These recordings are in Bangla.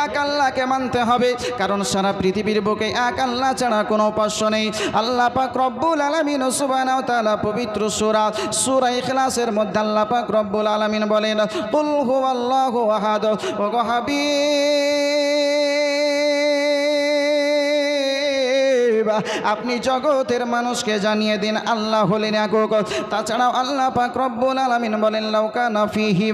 এক আল্লাহকে মানতে হবে, কারণ সারা পৃথিবীর বুকে এক আল্লাহ ছাড়া কোনো উপাস্য নেই। আল্লাহ পাক রব্বুল আলামিন সুবহানাহু ওয়া তাআলা পবিত্র সূরা ইখলাসের মধ্যে আল্লাহ পাক রব্বুল আলামিন বলেন, কুল হুয়াল্লাহু আহাদ ওয়া আপনি জগতের মানুষকে জানিয়ে দিন আল্লাহ হলেন একক। তাছাড়াও আল্লাহ পাক রব্বুল আলামিন বলেন, লাউ কানা ফীহি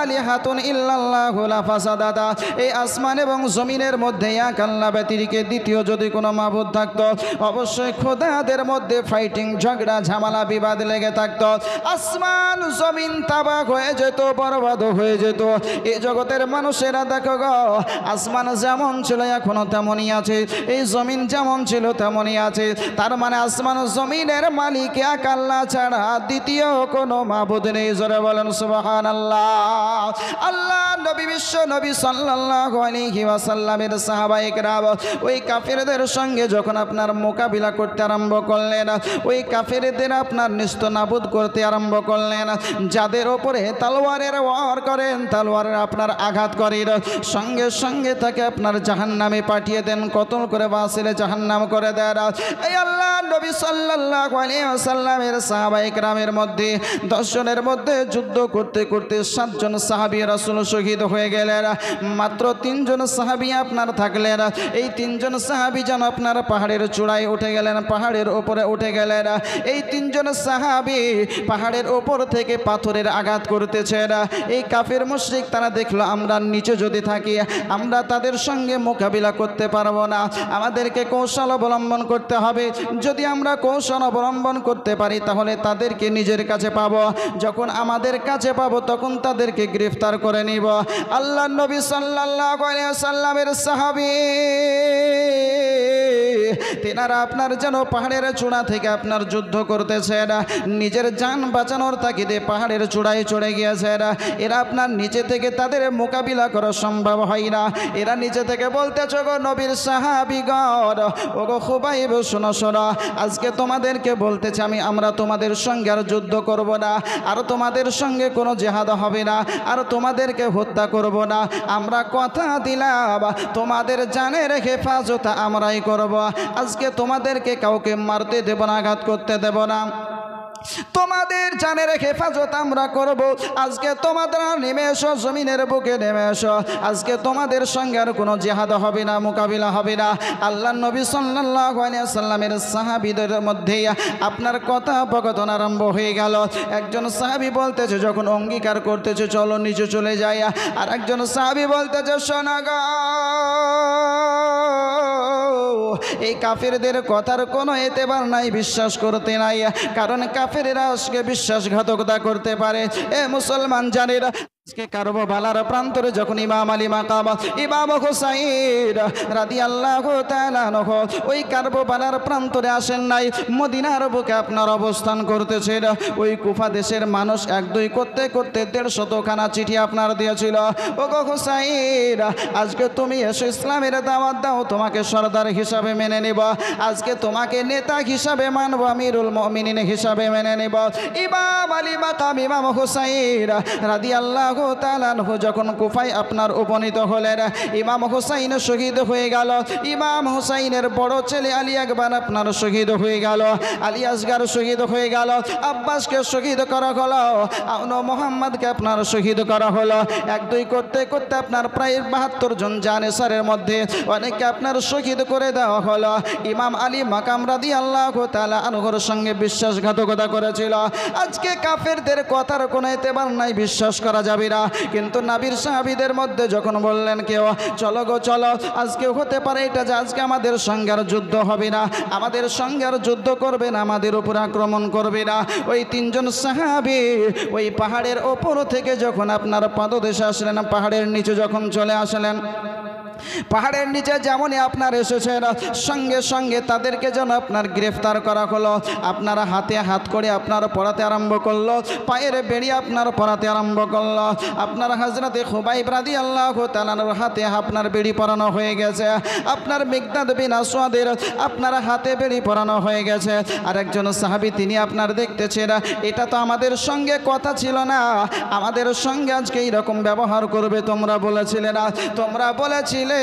আলিহাতুন ইল্লাল্লাহু লাফাসাদাতা, এই আসমান এবং জমিনের মধ্যে এক আল্লাহ ব্যতিরেকে দ্বিতীয় যদি কোনো মাবুদ থাকতো, অবশ্যই খোদাদের মধ্যে ফাইটিং, ঝগড়া, ঝামেলা, বিবাদ লেগে থাকতো। আসমান জমিন তাবাক হয়ে যেত, বরবাদ হয়ে যেত। এই জগতের মানুষেরা দেখো গো, আসমান যেমন ছিল এখনো তেমনই আছে, এই জমিন যেমন ছিল তেমনই আছে। তার মানে আসমান জমিনের মালিক এক আল্লাহ ছাড়া দ্বিতীয় কোনো মাবুদ নেই। জোরে বলেন সুবহানাল্লাহ। আল্লাহ নবী, বিশ্ব নবী সাল্লাল্লাহু আলাইহি ওয়াসাল্লামের সাহাবায়ে কেরাম ওই কাফেরদের সঙ্গে যখন আপনার মোকাবিলা করতে আরম্ভ করলেন, ওই কাফেরদের আপনার নিস্তানাবুদ করতে আরম্ভ করলেন, যাদের ওপরে তলোয়ারের ওয়ার করেন, তলোয়ারের আপনার আঘাত করেন, সঙ্গে সঙ্গে তাকে আপনার জাহান্নামে পাঠিয়ে দেন, কতল করে বাসিলে জাহান্নাম করে দেন। এই আল্লাহ নবী সাল্লাল্লাহু আলাইহি ওয়াসাল্লামের সাহাবায়ে কেরামের মধ্যে 10 জনের মধ্যে যুদ্ধ করতে করতে 7 জন সাহাবী রাসূল শহীদ হয়ে গেলেন। মাত্র 3 জন সাহাবী আপনার থাকলেন। এই 3 জন সাহাবী যেন আপনার পাহাড়ের চূড়ায় উঠে গেলেন, পাহাড়ের উপরে উঠে গেলেন। এই 3 জন সাহাবী পাহাড়ের উপর থেকে পাথরের আঘাত করতেছেন। এই কাফের মুশরিক তারা দেখলো, আমরা নিচে যদি থাকি আমরা তাদের সঙ্গে মোকাবিলা করতে পারবো না, আমাদেরকে কৌশল অবলম্বন করতে হবে। যদি আমরা কৌশল অবলম্বন করতে পারি তাহলে তাদেরকে নিজের কাছে পাবো, যখন আমাদের কাছে পাবো তখন তাদেরকে গ্রেফতার করে নিব। আল্লাহ নবী সাল্লাল্লাহু আলাইহি ওয়াসাল্লামের সাহাবী তেনারা আপনার যেন পাহাড়ের চূড়া থেকে আপনার যুদ্ধ করতেছেন, নিজের জান বাঁচানোর তাগিদে পাহাড়ের চূড়ায় চড়ে গিয়েছেন। এরা আপনার নিচে থেকে তাদের মোকাবিলা করা সম্ভব হয় না। এরা নিচে থেকে বলতেছে, গো নবীর সাহাবীগণ, ও গো খুবাইব, শোনো শোনো, আজকে তোমাদেরকে বলতেছে আমরা তোমাদের সঙ্গে আর যুদ্ধ করব না, আর তোমাদের সঙ্গে কোনো জিহাদ হবে না, আর তোমাদেরকে হত্যা করব না। আমরা কথা দিলাম তোমাদের জানের হেফাজত আমরাই করব। আজকে তোমাদেরকে কাউকে মারতে দেব না, আঘাত করতে দেব না, তোমাদের জানের হেফাজত আমরা করব। আজকে তোমাদের নেমে এসো, জমিনের বুকে নেমে এসো। আজকে তোমাদের সঙ্গে আর কোনো জিহাদ হবে না, মোকাবিলা হবে না। আল্লাহ নবী সাল্লাল্লাহু আলাইহি ওয়াসাল্লামের সাহাবীদের মধ্যে আপনার কথোপকথন আরম্ভ হয়ে গেল। একজন সাহাবী বলতেছে, যখন অঙ্গীকার করতেছে চলো নিচে চলে যাই, আর একজন সাহাবী বলতেছে, শোনা গো, এই কাফেরদের কথার কোনো এতেবার নাই, বিশ্বাস করতে নাই, কারণ কাফেরেরা আজকে বিশ্বাসঘাতকতা করতে পারে। এ মুসলমান জানেরা, আজকে কারবালার প্রান্তরে যখন ইমাম আলী মাকাম ইমাম হুসাইন রাদিয়াল্লাহু তাআলা আনহু ওই কারবালার প্রান্তরে আসেন নাই, মদিনার বুকে আপনার অবস্থান করতেছেন। ওই কুফা দেশের মানুষ 1-2 করতে করতে 150খানা চিঠি আপনার দিয়েছিল, ও গো হুসাইন, আজকে তুমি এসে ইসলামের দাওয়াত দাও, তোমাকে সরদার হিসাবে মেনে নেব, আজকে তোমাকে নেতা হিসাবে মানব, আমিরুল মুমিনিন হিসাবে মেনে নেব। ইমাম আলী মাকাম ইমাম হুসাইন রাদিয়াল্লাহু তাআলা আনহু যখন কুফায় আপনার উপনীত হলেন, ইমাম হুসাইন শহীদ হয়ে গেল। ইমাম হুসাইনের বড় ছেলে আলী আকবর আপনার শহীদ হয়ে গেল, আলী আসগার শহীদ হয়ে গেল, আব্বাসকে শহীদ করা হলো, আউন মোহাম্মদকে আপনার শহীদ করা হলো। 1-2 করতে করতে আপনার প্রায় 72 জন জানেসারের মধ্যে অনেককে আপনার শহীদ করে দেওয়া হলো। ইমাম আলী মাকাম রাদিয়াল্লাহু তাআলা আনহুর সঙ্গে বিশ্বাসঘাতকতা করেছিল। আজকে কাফেরদের কথার কোনো এতেবার নাই, বিশ্বাস করা যাবে না। কিন্তু নবীর সাহাবীদের মধ্যে যখন বললেন কেউ, চলো গো চলো, আজকে হতে পারে এটা যে আজকে আমাদের সঙ্গে আর যুদ্ধ হবে না, আমাদের সঙ্গে আর যুদ্ধ করবে না, আমাদের উপর আক্রমণ করবে না। ওই 3 জন সাহাবী ওই পাহাড়ের ওপর থেকে যখন আপনার পাদদেশে আসলেন, পাহাড়ের নিচে যখন চলে আসলেন, পাহাড়ের নিচে যেমনই আপনার এসেছেন সঙ্গে সঙ্গে তাদেরকে যেন আপনার গ্রেফতার করা হলো। আপনারা হাতে হাত করে আপনার পড়াতে আরম্ভ করলো, পায়ের বেড়ি আপনার পড়াতে আরম্ভ করলো। আপনার হযরতে খুবাইব রাদিয়াল্লাহু তাআলার হাতে আপনার বেড়ি পরানো হয়ে গেছে, আপনার মিকদাদ বিন আসওয়াদের আপনার হাতে বেড়ি পরানো হয়ে গেছে। আর একজন সাহাবী তিনি আপনার দেখতেছেন এটা তো আমাদের সঙ্গে কথা ছিল না, আমাদের সঙ্গে আজকে এইরকম ব্যবহার করবে তোমরা বলেছিলে না, তোমরা বলেছিলে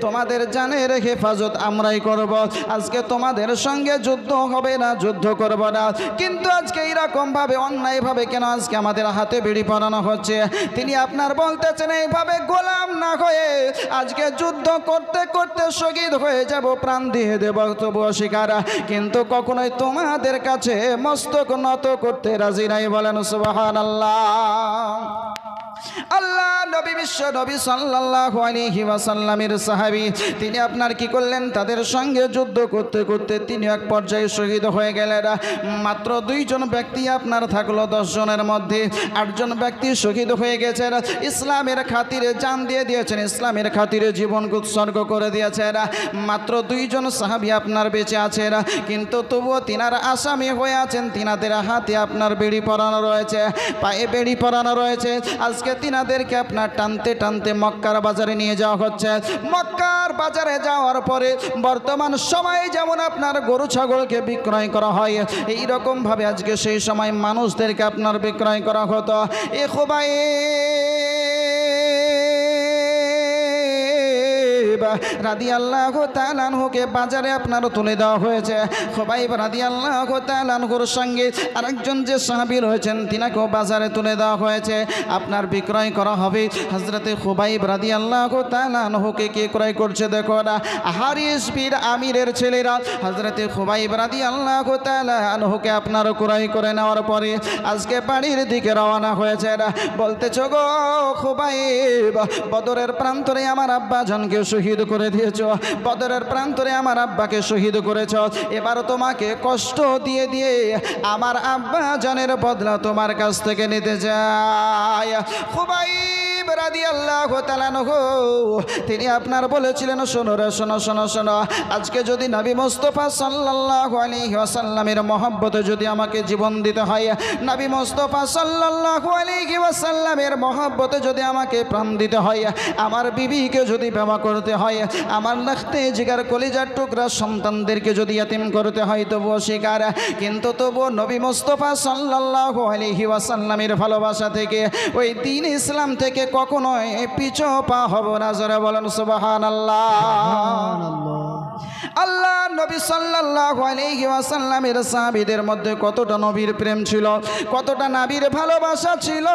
তোমাদের জানের হেফাজত আমরাই করব, আজকে তোমাদের সঙ্গে যুদ্ধ হবে না, যুদ্ধ করব না, কিন্তু আজকে এইরকম ভাবে অন্যায় ভাবে কেন আজকে আমাদের হাতে বেড়ি পরানো হচ্ছে? তিনি আপনার বলতেছেন এইভাবে গোলাম না হয়ে আজকে যুদ্ধ করতে করতে শহীদ হয়ে যাব, প্রাণ দিয়ে দেব, তবু অস্বীকার, কিন্তু কখনোই তোমাদের কাছে মস্তক নত করতে রাজি নাই। বলেন সুবহানাল্লাহ। আল্লাহ নবী বিশ্ব নবী সাল্লাল্লাহু আলাইহি ওয়াসাল্লামের সাহাবী তিনি আপনার কি করলেন? তাদের সঙ্গে যুদ্ধ করতে করতে তিনি এক পর্যায়ে শহীদ হয়ে গেলেন। মাত্র 2 জন ব্যক্তি আপনার থাকলো 10 জনের মধ্যে, 8 জন ব্যক্তি শহীদ হয়ে গেছেন। ইসলামের খাতিরে জান দিয়ে দিয়েছেন, ইসলামের খাতিরে জীবন উৎসর্গ করে দিয়েছেন। মাত্র 2 জন সাহাবী আপনার বেঁচে আছেন, কিন্তু তবুও তিনারা আসামি হয়ে আছেন। তিনাদের হাতে আপনার বেড়ি পরানো রয়েছে, পায়ে বেড়ি পরানো রয়েছে। আজকে তিনাদেরকে আপনার টানতে টানতে মক্কার বাজারে নিয়ে যাওয়া হচ্ছে। মক্কার বাজারে যাওয়ার পরে বর্তমান সময়ে যেমন আপনার গরু ছাগলকে বিক্রয় করা হয়, এইরকম ভাবে আজকে সেই সময় মানুষদেরকে আপনার বিক্রয় করা হতো। এ খুবাইব রাদিয়াল্লাহু তাআলা আনহুকে বাজারে আপনার তুলে দেওয়া হয়েছে। খুবাইব রাদিয়াল্লাহু তাআলা আনহুর সঙ্গে আরেকজন যে সাহাবী রয়েছেন তিনাকেও বাজারে তুলে দেওয়া হয়েছে, আপনার বিক্রয় করা হবে। হযরতে খুবাইব রাদিয়াল্লাহু তাআলা আনহুকে কে ক্রয় করছে? দেখো না, হারিস বিন আমিরের ছেলেরা হযরতে খুবাইব রাদিয়াল্লাহু তাআলা আনহুকে আপনার ক্রয় করে নেওয়ার পরে আজকে বাড়ির দিকে রওনা হয়েছে। বলতেছ গো খুবাইব, বদরের প্রান্তরে আমার আব্বা জানকে শহীদ করে দিয়েছ, বদরের প্রান্তরে আমার আব্বাকে শহীদ করেছ, এবার তোমাকে কষ্ট দিয়ে দিয়ে আমার আব্বা জানের বদলা তোমার কাছ থেকে নিতে যায়। খুবাইব রাদিয়াল্লাহু তাআলা আনহু তিনি আপনার বলেছিলেন, শোনো রে শোনো শোনো শোনো, আজকে যদি নবী মুস্তাফা সাল্লাল্লাহু আলাইহি ওয়াসাল্লামের মহব্বতে যদি আমাকে জীবন দিতে হয়, নবী মুস্তাফা সাল্লাল্লাহু আলাইহি ওয়াসাল্লামের মহব্বতে যদি আমাকে প্রাণ দিতে হয়, আমার বিবিকে যদি বিবাহ করতে হয়, আমার লাখতে জিগার কলিজার টুকরা সন্তানদেরকে যদি ইয়াতিম করতে হয়, তবুও স্বীকার, কিন্তু তবুও নবী মুস্তাফা সাল্লাল্লাহু আলাইহি ওয়াসাল্লামের ভালোবাসা থেকে, ওই দ্বীন ইসলাম থেকে কখনোই পিছু পা হব না। জোরে বলেন সুবহানাল্লাহ। আল্লাহ নবী সাল্লাল্লাহু আলাইহি ওয়াসাল্লামের সাহাবীদের মধ্যে কতটা নবীর প্রেম ছিল, কতটা নবীর ভালোবাসা ছিল।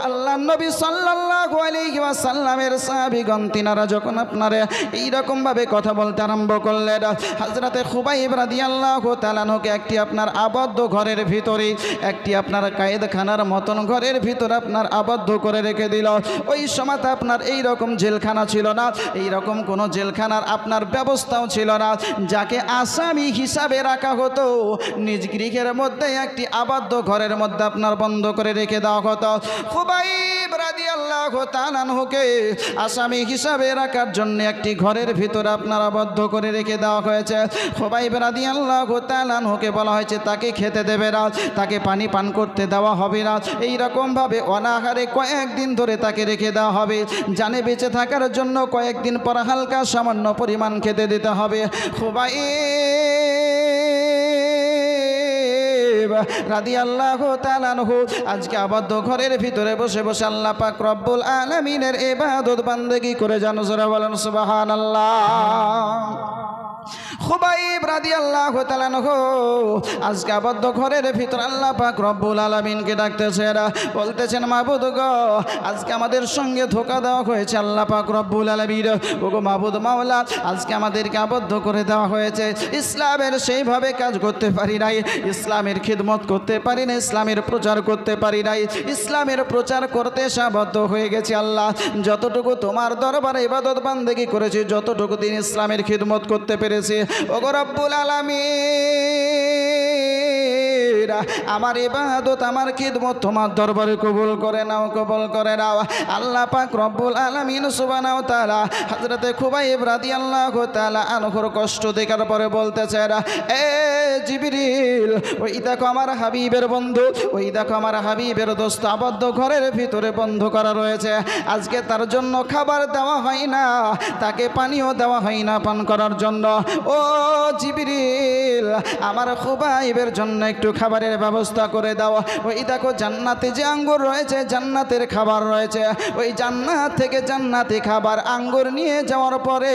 আল্লাহ নবী সাল্লাল্লাহু আলাইহি ওয়াসাল্লামের সাহাবীগণ তিনারা যখন আপনারা এইরকম ভাবে কথা বলতে আরম্ভ করলেন, হযরতে খুবাইব রাদিয়াল্লাহু তাআলা আনহুকে একটি আপনার আবদ্ধ ঘরের ভিতরে, একটি আপনার কায়েদখানার মতন ঘরের ভিতরে আপনার আবদ্ধ করে রেখে দিল। ওই সময় আপনার এইরকম জেলখানা ছিল না, এইরকম কোনো জেলখানার আপনার ব্যবস্থাও ছিল না, যাকে আসামি হিসাবে রাখা হতো নিজ গৃহের মধ্যে একটি আবদ্ধ ঘরের মধ্যে আপনার বন্ধ করে রেখে দেওয়া হতো। খুবাইব রাদিয়াল্লাহু তাআলা আনহুকে আসামি হিসাবে রাখার জন্য একটি ঘরের ভিতরে আপনার আবদ্ধ করে রেখে দেওয়া হয়েছে। খুবাইব রাদিয়াল্লাহু তাআলা আনহুকে বলা হয়েছে তাকে খেতে দেবে না, তাকে পানি পান করতে দেওয়া হবে না, এইরকম ভাবে অনাহারে কয়েকদিন ধরে তাকে রেখে দেওয়া হবে। জানে বেঁচে থাকার জন্য কয়েকদিন পর হালকা সামান্য পরিমাণ খেতে দিতে হবে। খুবাইব রাদিয়াল্লাহু তাআলা আনহু আজকে আবদ্ধ ঘরের ভিতরে বসে বসে আল্লাহ পাক রব্বুল আলামিনের ইবাদত বান্দেগি করে জানো। জোরে বলেন সুবহানাল্লাহ। খুবাইব রাদিয়াল্লাহু তাআলা আনহু আজকে আবদ্ধ ঘরের ভিতর আল্লাহ পাক রব্বুল আলামিনকে ডাকতেছেন, বলতেছেন মাবুদ গো, আজকে আমাদের সঙ্গে ধোঁকা দেওয়া হয়েছে। আল্লাহ পাক রব্বুল আলামিন, ওগো মাবুদ মাওলা, আজকে আমাদেরকে আবদ্ধ করে দেওয়া হয়েছে, ইসলামের সেইভাবে কাজ করতে পারি নাই, ইসলামের খিদমত করতে পারি না, ইসলামের প্রচার করতে পারি নাই, ইসলামের প্রচার করতে সাবদ্ধ হয়ে গেছি। আল্লাহ, যতটুকু তোমার দরবারে ইবাদত বান্দেগি করেছি, যতটুকু দিন ইসলামের খিদমত করতে পেরেছি, ওগো রব্বুল আলামিন, আমার ইবাদত আমার খিদমত তোমার দরবারে কবুল করে নাও, কবুল করে নাও। আল্লাহ পাক রব্বুল আলামিন সুবহানাহু ওয়া তাআলা হযরতে খুবাইব রাদিয়াল্লাহু তাআলা আনহুর কষ্ট দেখার পরে বলতেছেন, এ জিবরিল, ওই দেখো আমার হাবিবের বন্ধু, ওই দেখো আমার হাবিবের দোস্ত আবদ্ধ ঘরের ভিতরে বন্ধ করা রয়েছে। আজকে তার জন্য খাবার দেওয়া হয় না, তাকে পানিও দেওয়া হয় না পান করার জন্য। ও জিবরিল, আমার খুবাইবের জন্য একটু খাবারের ব্যবস্থা করে দাও। ওই দেখো জান্নাতে যে আঙ্গুর রয়েছে, জান্নাতের খাবার রয়েছে, ওই জান্নাত থেকে জান্নাতি খাবার আঙ্গুর নিয়ে যাওয়ার পরে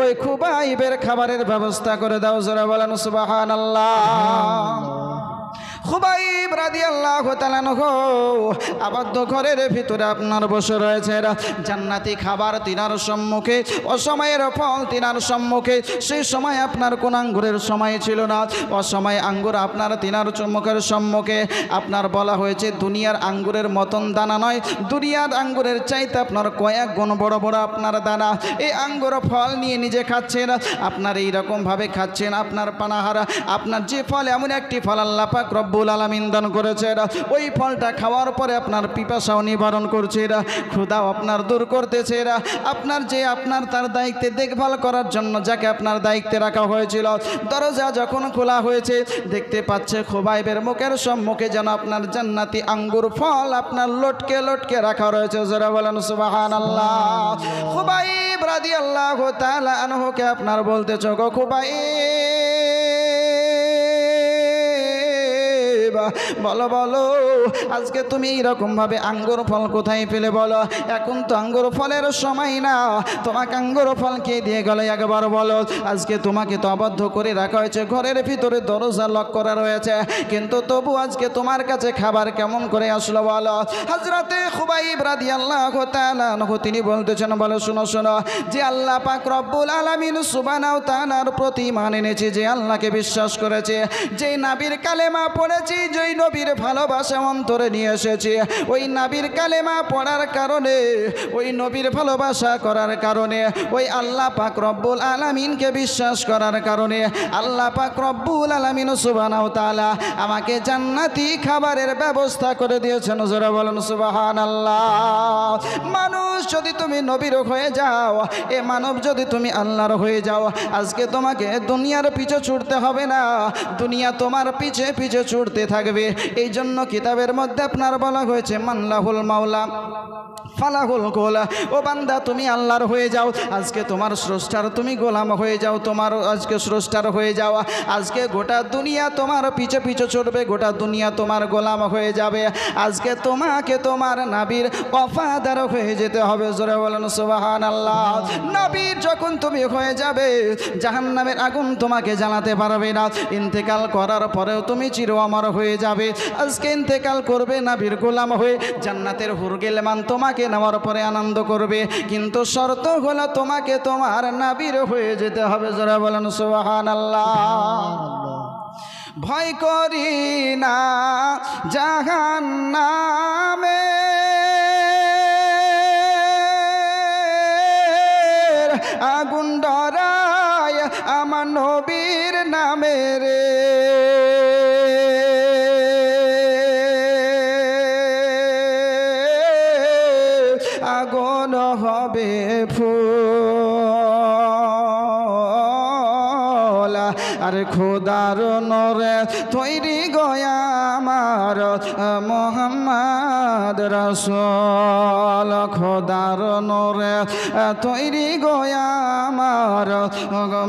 ওই খুবাইবের খাবারের ব্যবস্থা করে দাও। জোরে বলেন সুবহানাল্লাহ। খুবাইব রাদিয়াল্লাহু তাআলা আনহু আবদ্ধ ঘরের ভিতরে আপনার বসে রয়েছে, জান্নাতি খাবার তিনার সম্মুখে, অসময়ের ফল তিনার সম্মুখে। সেই সময় আপনার কোন আঙ্গুরের সময় ছিল না, অসময় আঙ্গুর আপনার তিনার মুখের সম্মুখে। আপনার বলা হয়েছে দুনিয়ার আঙ্গুরের মতন দানা নয়, দুনিয়ার আঙ্গুরের চাইতে আপনার কয়েক গুণ বড় বড় আপনার দানা। এই আঙ্গুর ফল নিয়ে নিজে খাচ্ছেন, আপনার এইরকমভাবে খাচ্ছেন। আপনার পানাহারা, আপনার যে ফল, এমন একটি ফল আল্লাহ পাক রব্বুল আলামিন দান করেছে, ওই ফলটা খাওয়ার পরে আপনার পিপাসাও নিবারণ করছে, ক্ষুধাও আপনার দূর করতেছে। আপনার যে আপনার তার দায়িত্বে দেখভাল করার জন্য যাকে আপনার দায়িত্বে রাখা হয়েছিল, দরজা যখন খোলা হয়েছে দেখতে পাচ্ছে খুবাইবের মুখের সম্মুখে যেন আপনার জান্নাতি আঙ্গুর ফল আপনার লটকে লটকে রাখা রয়েছে। যারা বলেন সুবহানাল্লাহ। খুবাইব রাদিয়াল্লাহু তাআলা আনহুকে আপনার বলতেছো, গো খুবাইব, বলো বলো আজকে তুমি এইরকমভাবে আঙ্গুর ফল কোথায় পেলে বলো? এখন তো আঙ্গুর ফলের সময় না, তোমাকে আঙ্গুর ফল কে দিয়ে গেল একবার বলো? আজকে তোমাকে তো আবদ্ধ করে রাখা হয়েছে, ঘরের ভিতরে দরজা লক করা রয়েছে, কিন্তু তবু আজকে তোমার কাছে খাবার কেমন করে আসলো বলো? হযরতে খুবাইব রাদিয়াল্লাহু তাআলা আনহু তিনি বলতেছেন, বলো শোনো শোনো, যে আল্লাহ পাক রব্বুল আলামিন সুবহানাহু ওয়া তাআলার প্রতি ঈমান এনেছে, যে আল্লাহকে বিশ্বাস করেছে, যেই নবীর কালেমা পড়েছি, যেই নবীর ভালোবাসা অন্তরে নিয়ে এসেছি, ওই নবীর কালেমা পড়ার কারণে, ওই নবীর ভালোবাসা করার কারণে, ওই আল্লাহ পাক রব্বুল আলামিনকে বিশ্বাস করার কারণে আল্লাহ পাক রব্বুল আলামিন সুবহানাহু ওয়া তাআলা আমাকে জান্নাতি খাবারের ব্যবস্থা করে দিয়েছেন। জোরে বলেন সুবহানাল্লাহ। মানুষ যদি তুমি নবীর হয়ে যাও, এ মানব যদি তুমি আল্লাহর হয়ে যাও, আজকে তোমাকে দুনিয়ার পিছে ছুটতে হবে না, দুনিয়া তোমার পিছে পিছে ছুটতে থাকবে। এই জন্য কিতাবের মধ্যে আপনার বলা হয়েছে, মানলাহুল মাওলা ফালাহুল গোলা। ও বান্দা, তুমি আল্লাহর হয়ে যাও, আজকে তোমার স্রষ্টার তুমি গোলাম হয়ে যাও, তোমার আজকে স্রষ্টার হয়ে যাওয়া, আজকে গোটা দুনিয়া তোমার পিছে পিছে ছুটবে, গোটা দুনিয়া তোমার গোলাম হয়ে যাবে। আজকে তোমাকে তোমার নবীর ওয়াফাদার হয়ে যেতে হবে। জোরে বলেন সুবহানাল্লাহ। নবীর যখন তুমি হয়ে যাবে, জাহান্নামের আগুন তোমাকে জ্বালাতে পারবে না। ইন্তেকাল করার পরেও তুমি চির অমর হয়ে যাবে। আজকে ইন্তেকাল করবে নবীর গোলাম হয়ে, জান্নাতের হুরগিলমান তোমাকে নেওয়ার পরে আনন্দ করবে, কিন্তু শর্ত হলো তোমাকে তোমার নবীর হয়ে যেতে হবে। যারা বলেন সুবহানাল্লাহ। ভয় করি না জাহান্নামে, আগুন ডরায় আমার নবীর নামে রে, আগুন হবে ফুল, আর খোদার নূরে তৈরি গয়া আমার মোহাম্মদ রাসূল, খোদার নূরে তৈরি গয়া আমার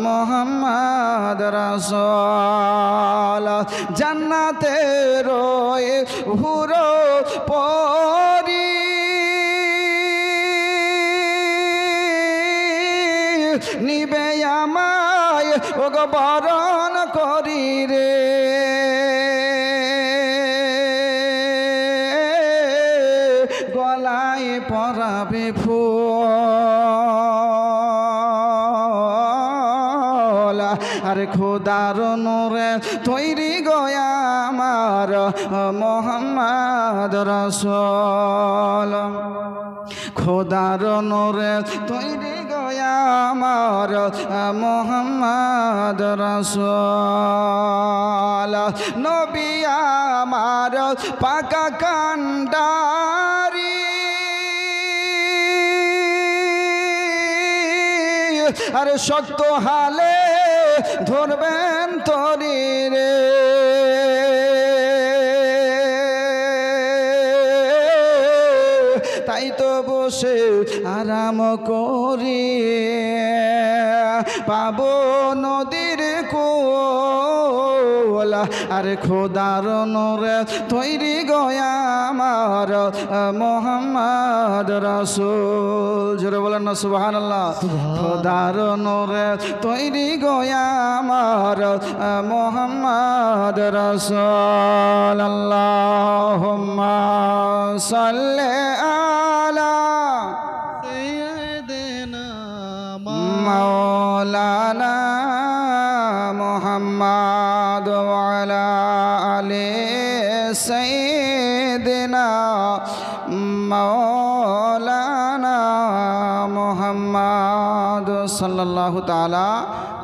মোহাম্মদ রাসূল। জান্নাতের হুর পরি নিবে আমায় ওগো বরণ করি রে, গলায় পরাবে ফুল, আর খোদার নূরে তৈরি গয়া আমার মোহাম্মদ রাসূল, খোদার নূরে তৈরি আমার মোহাম্মদ রাসূল নবী আমার পাকা কান্ডারি আরে শক্ত হালে ধরবেন তরি রে তাই তো বসে আরাম করি পাবো নদীর কোল আর খোদার নূরে তৈরি গয়া আমার মোহাম্মদ রাসূল জোরে বলেন না সুবহানাল্লাহ খোদার নূরে তৈরি গয়া আমার মোহাম্মদ রাসূল আল্লাহুম্মা সাল্লি আলা সাইয়্যিদিনা মাওলানা মুহাম্মদ ওয়া আলা আলি সাইয়্যিদিনা মাওলানা মুহাম্মদ সাল্লাল্লাহু তাআলা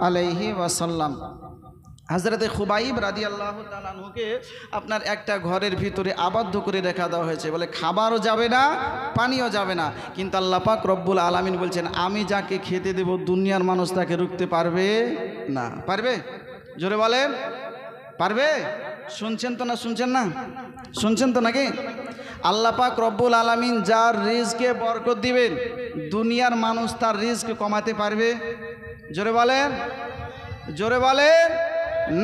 আলাইহি ওয়াসাল্লাম হযরতে খুবাইব রাদিয়াল্লাহু তাআলা আনহুকে আপনার একটা ঘরের ভিতরে আবদ্ধ করে রেখা দেওয়া হয়েছে বলে খাবারও যাবে না পানিও যাবে না কিন্তু আল্লাহ পাক রব্বুল আলামিন বলছেন আমি যাকে খেতে দেব দুনিয়ার মানুষ তাকে রুখতে পারবে না পারবে জোরে বলেন পারবে শুনছেন তো না শুনছেন না শুনছেন তো নাকি আল্লাহ পাক রব্বুল আলামিন যার রিজকে বরকত দিবেন দুনিয়ার মানুষ তার রিজক কমাতে পারবে জোরে বলেন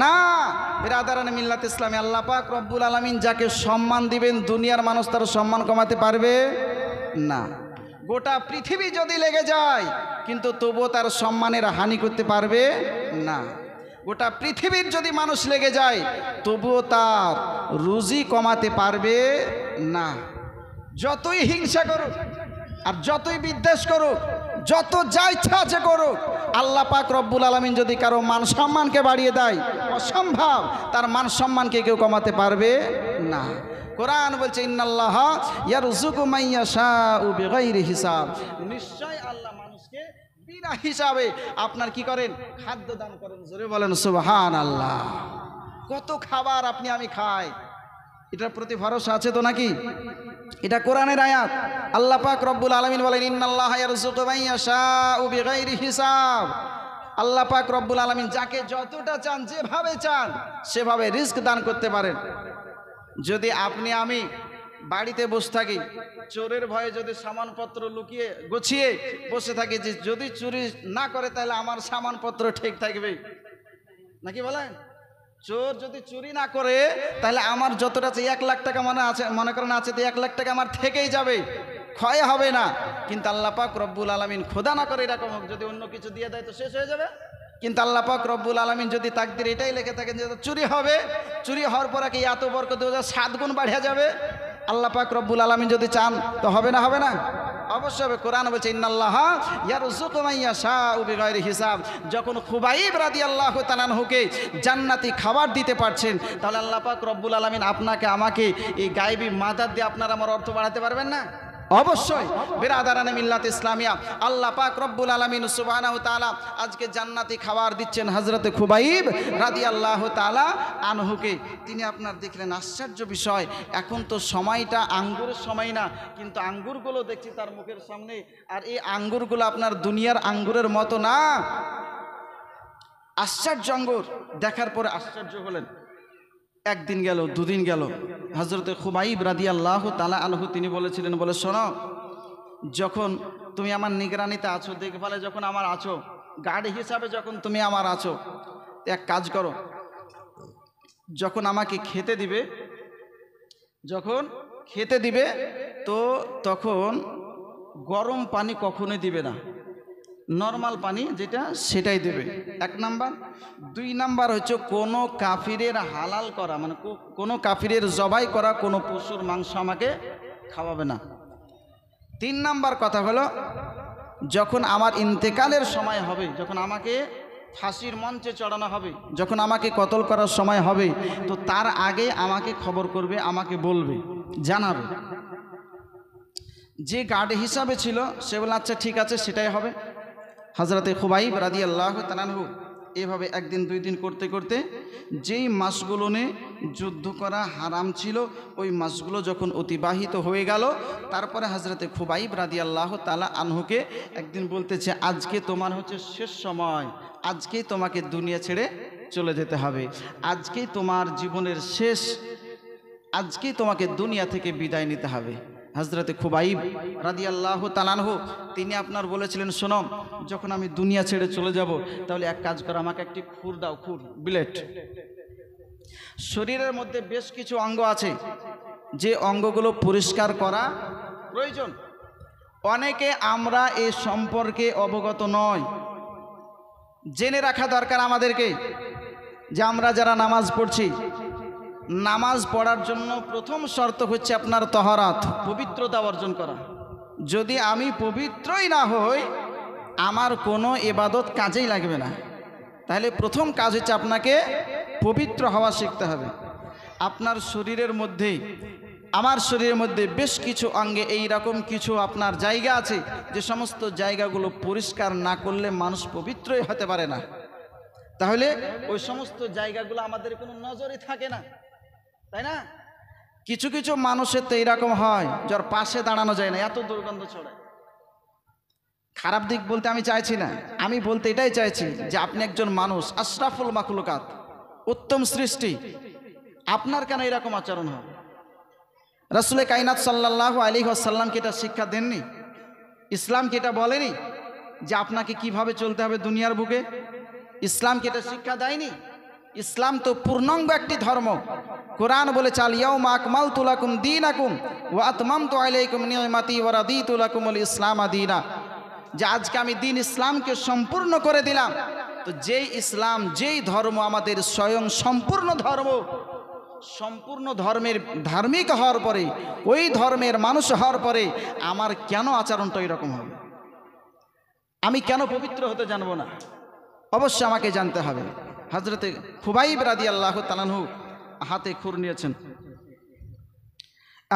না বিরাদারানে মিল্লাত ইসলামী আল্লাহ পাক রব্বুল আলামিন যাকে সম্মান দিবেন দুনিয়ার মানুষ তার সম্মান কমাতে পারবে না গোটা পৃথিবী যদি লেগে যায় কিন্তু তবুও তার সম্মানের হানি করতে পারবে না গোটা পৃথিবীর যদি মানুষ লেগে যায় তবুও তার রুজি কমাতে পারবে না যতই হিংসা করুক আর যতই বিদ্বেষ করুক যত যা ইচ্ছা আছে করুক আল্লাহ পাক রব্বুল আলামিন যদি কারো মান সম্মানকে বাড়িয়ে দেয় অসম্ভব তার মান সম্মানকে কেউ কমাতে পারবে না কোরআন বলছে ইন্নাল্লাহা ইয়ারযুকু মান ইয়াশাউ বিগাইরি হিসাব নিশ্চয় আল্লাহ মানুষকে বিনা হিসাবে আপনার কি করেন খাদ্য দান করেন জোরে বলেন সুবহানাল্লাহ কত খাবার আপনি আমি খাই এটার প্রতি ভরসা আছে তো নাকি এটা কোরআনের আয়াত আল্লাহ পাক রব্বুল আলামিন বলেন ইন্নাল্লাহা ইয়ারযুকু মান ইয়াশাউ বিগাইরি হিসাব আল্লাহ পাক রব্বুল আলামিন যাকে যতটা চান যেভাবে চান সেভাবে রিজক দান করতে পারেন যদি আপনি আমি বাড়িতে বসে থাকি চোরের ভয়ে যদি সামানপত্র লুকিয়ে গুছিয়ে বসে থাকি যে যদি চুরি না করে তাহলে আমার সামানপত্র ঠিক থাকবে নাকি বলেন চোর যদি চুরি না করে তাহলে আমার যতটা আছে 1 লাখ টাকা মনে করেন আছে তো 1 লাখ টাকা আমার থেকেই যাবে ক্ষয় হবে না কিন্তু আল্লাহ পাক রব্বুল আলামিন খোদা না করে এরকম যদি অন্য কিছু দিয়ে দেয় তো শেষ হয়ে যাবে কিন্তু আল্লাহ পাক রব্বুল আলামিন যদি তাকদির এটাই লিখে থাকেন যে চুরি হবে চুরি হওয়ার পরে কি এত বরকত 7 গুণ বাড়িয়ে যাবে আল্লাহ পাক রব্বুল আলামিন যদি চান তো হবে না অবশ্যই হবে কোরআন বলছে ইন্নাল্লাহা ইয়ারযুকু মান ইয়াশাউ বিগাইরি হিসাব যখন খুবাইব রাদিয়াল্লাহু তাআলা আনহুকে জান্নাতি খাবার দিতে পারছেন তাহলে আল্লাহ পাক রব্বুল আলামিন আপনাকে আমাকে এই গায়বী মাদাদ দিয়ে আপনার আমার অর্থ বাড়াতে পারবেন না অবশ্যই বিরাদারানে মিল্লাত ইসলামিয়া আল্লাহ পাক রব্বুল আলামিন সুবহানাহু তাআলা আজকে জান্নাতি খাবার দিচ্ছেন হযরতে খুবাইব রাদিয়াল্লাহু তাআলা আনহুকে তিনি আপনার দেখলেন আশ্চর্য বিষয় এখন তো সময়টা আঙ্গুরের সময় না কিন্তু আঙ্গুরগুলো দেখছি তার মুখের সামনে আর এই আঙ্গুরগুলো আপনার দুনিয়ার আঙ্গুরের মতো না আশ্চর্য আঙ্গুর দেখার পরে আশ্চর্য হলেন একদিন গেল দুদিন গেল হযরতে খুবাইব রাদিয়াল্লাহু তাআলা আনহু তিনি বলেছিলেন বলে শোনো যখন তুমি আমার নিগরানিতে আছো দেখভালে যখন আমার আছো গার্ড হিসাবে যখন তুমি আমার আছো এক কাজ করো যখন আমাকে খেতে দিবে তো তখন গরম পানি কখনোই দিবে না নরমাল পানি যেটা সেটাই দেবে 1 নাম্বার 2 নাম্বার হচ্ছে কোনো কাফিরের হালাল করা মানে কোনো কাফিরের জবাই করা কোনো পশুর মাংস আমাকে খাওয়াবে না 3 নাম্বার কথা হলো যখন আমার ইন্তেকালের সময় হবে যখন আমাকে ফাঁসির মঞ্চে চড়ানো হবে যখন আমাকে কতল করার সময় হবে তো তার আগে আমাকে খবর করবে আমাকে বলবে জানাবে যে গার্ড হিসাবে ছিল সে বলে আচ্ছা ঠিক আছে সেটাই হবে হযরতে খুবাইব রাদিয়াল্লাহু তাআলা আনহু এভাবে একদিন দুই দিন করতে করতে যেই মাসগুলো নিয়ে যুদ্ধ করা হারাম ছিল ওই মাসগুলো যখন অতিবাহিত হয়ে গেল, তারপরে হযরতে খুবাইব রাদিয়াল্লাহু তাআলা আনহুকে একদিন বলতেছে, আজকে তোমার হচ্ছে শেষ সময়, আজকেই তোমাকে দুনিয়া ছেড়ে চলে যেতে হবে, আজকেই তোমার জীবনের শেষ, আজকেই তোমাকে দুনিয়া থেকে বিদায় নিতে হবে। হযরতে খুবাইব রাদিয়াল্লাহু তাআলা আনহু তিনি আপনার বলেছিলেন, শোনো, যখন আমি দুনিয়া ছেড়ে চলে যাব তাহলে এক কাজ করো, আমাকে একটি খুর দাও, খুর, বিলেট। শরীরের মধ্যে বেশ কিছু অঙ্গ আছে যে অঙ্গগুলো পরিষ্কার করা প্রয়োজন। অনেকে আমরা এ সম্পর্কে অবগত নয়। জেনে রাখা দরকার আমাদেরকে যে আমরা যারা নামাজ পড়ছি, নামাজ পড়ার জন্য প্রথম শর্ত হচ্ছে আপনার তহরাত, পবিত্রতা অর্জন করা। যদি আমি পবিত্রই না হই আমার কোনো ইবাদত কাজেই লাগবে না। তাহলে প্রথম কাজ হচ্ছে আপনাকে পবিত্র হওয়া শিখতে হবে। আপনার শরীরের মধ্যে, আমার শরীরের মধ্যে বেশ কিছু অঙ্গে এই রকম কিছু আপনার জায়গা আছে যে সমস্ত জায়গাগুলো পরিষ্কার না করলে মানুষ পবিত্রই হতে পারে না। তাহলে ওই সমস্ত জায়গাগুলো আমাদের কোনো নজরে থাকে না, তাই না? কিছু কিছু মানুষের তো এইরকম হয় যার পাশে দাঁড়ানো যায় না, এত দুর্গন্ধ ছড়ায়। খারাপ দিক বলতে আমি চাইছি না, আমি বলতে এটাই চাইছি যে আপনি একজন মানুষ, আশরাফুল মাখলুকাত, উত্তম সৃষ্টি, আপনার কেন এরকম আচরণ হবে? রাসূলে কায়নাত সাল্লাল্লাহু আলাইহি ওয়াসাল্লাম কি এটা শিক্ষা দেননি? ইসলাম কি এটা বলেনি যে আপনাকে কিভাবে চলতে হবে দুনিয়ার বুকে? ইসলাম কি এটা শিক্ষা দেয়নি? ইসলাম তো পূর্ণাঙ্গ একটি ধর্ম। কোরআন বলেছে, আল ইয়াউমা আকমালতু লাকুম দীনাকুম ওয়া আতমামতু আলাইকুম নি'মাতি ওয়া রাদিতু লাকুমুল ইসলাম দীনা, যে আজকে আমি দিন ইসলামকে সম্পূর্ণ করে দিলাম। তো যেই ইসলাম, যেই ধর্ম আমাদের স্বয়ং সম্পূর্ণ ধর্ম, সম্পূর্ণ ধর্মের ধার্মিক হওয়ার পরে, ওই ধর্মের মানুষ হওয়ার পরে আমার কেন আচরণটা এরকম হবে? আমি কেন পবিত্র হতে জানবো না? অবশ্যই আমাকে জানতে হবে। হযরতে খুবাইব রাদিয়াল্লাহু তাআলা আনহু হাতে খুর নিয়েছেন।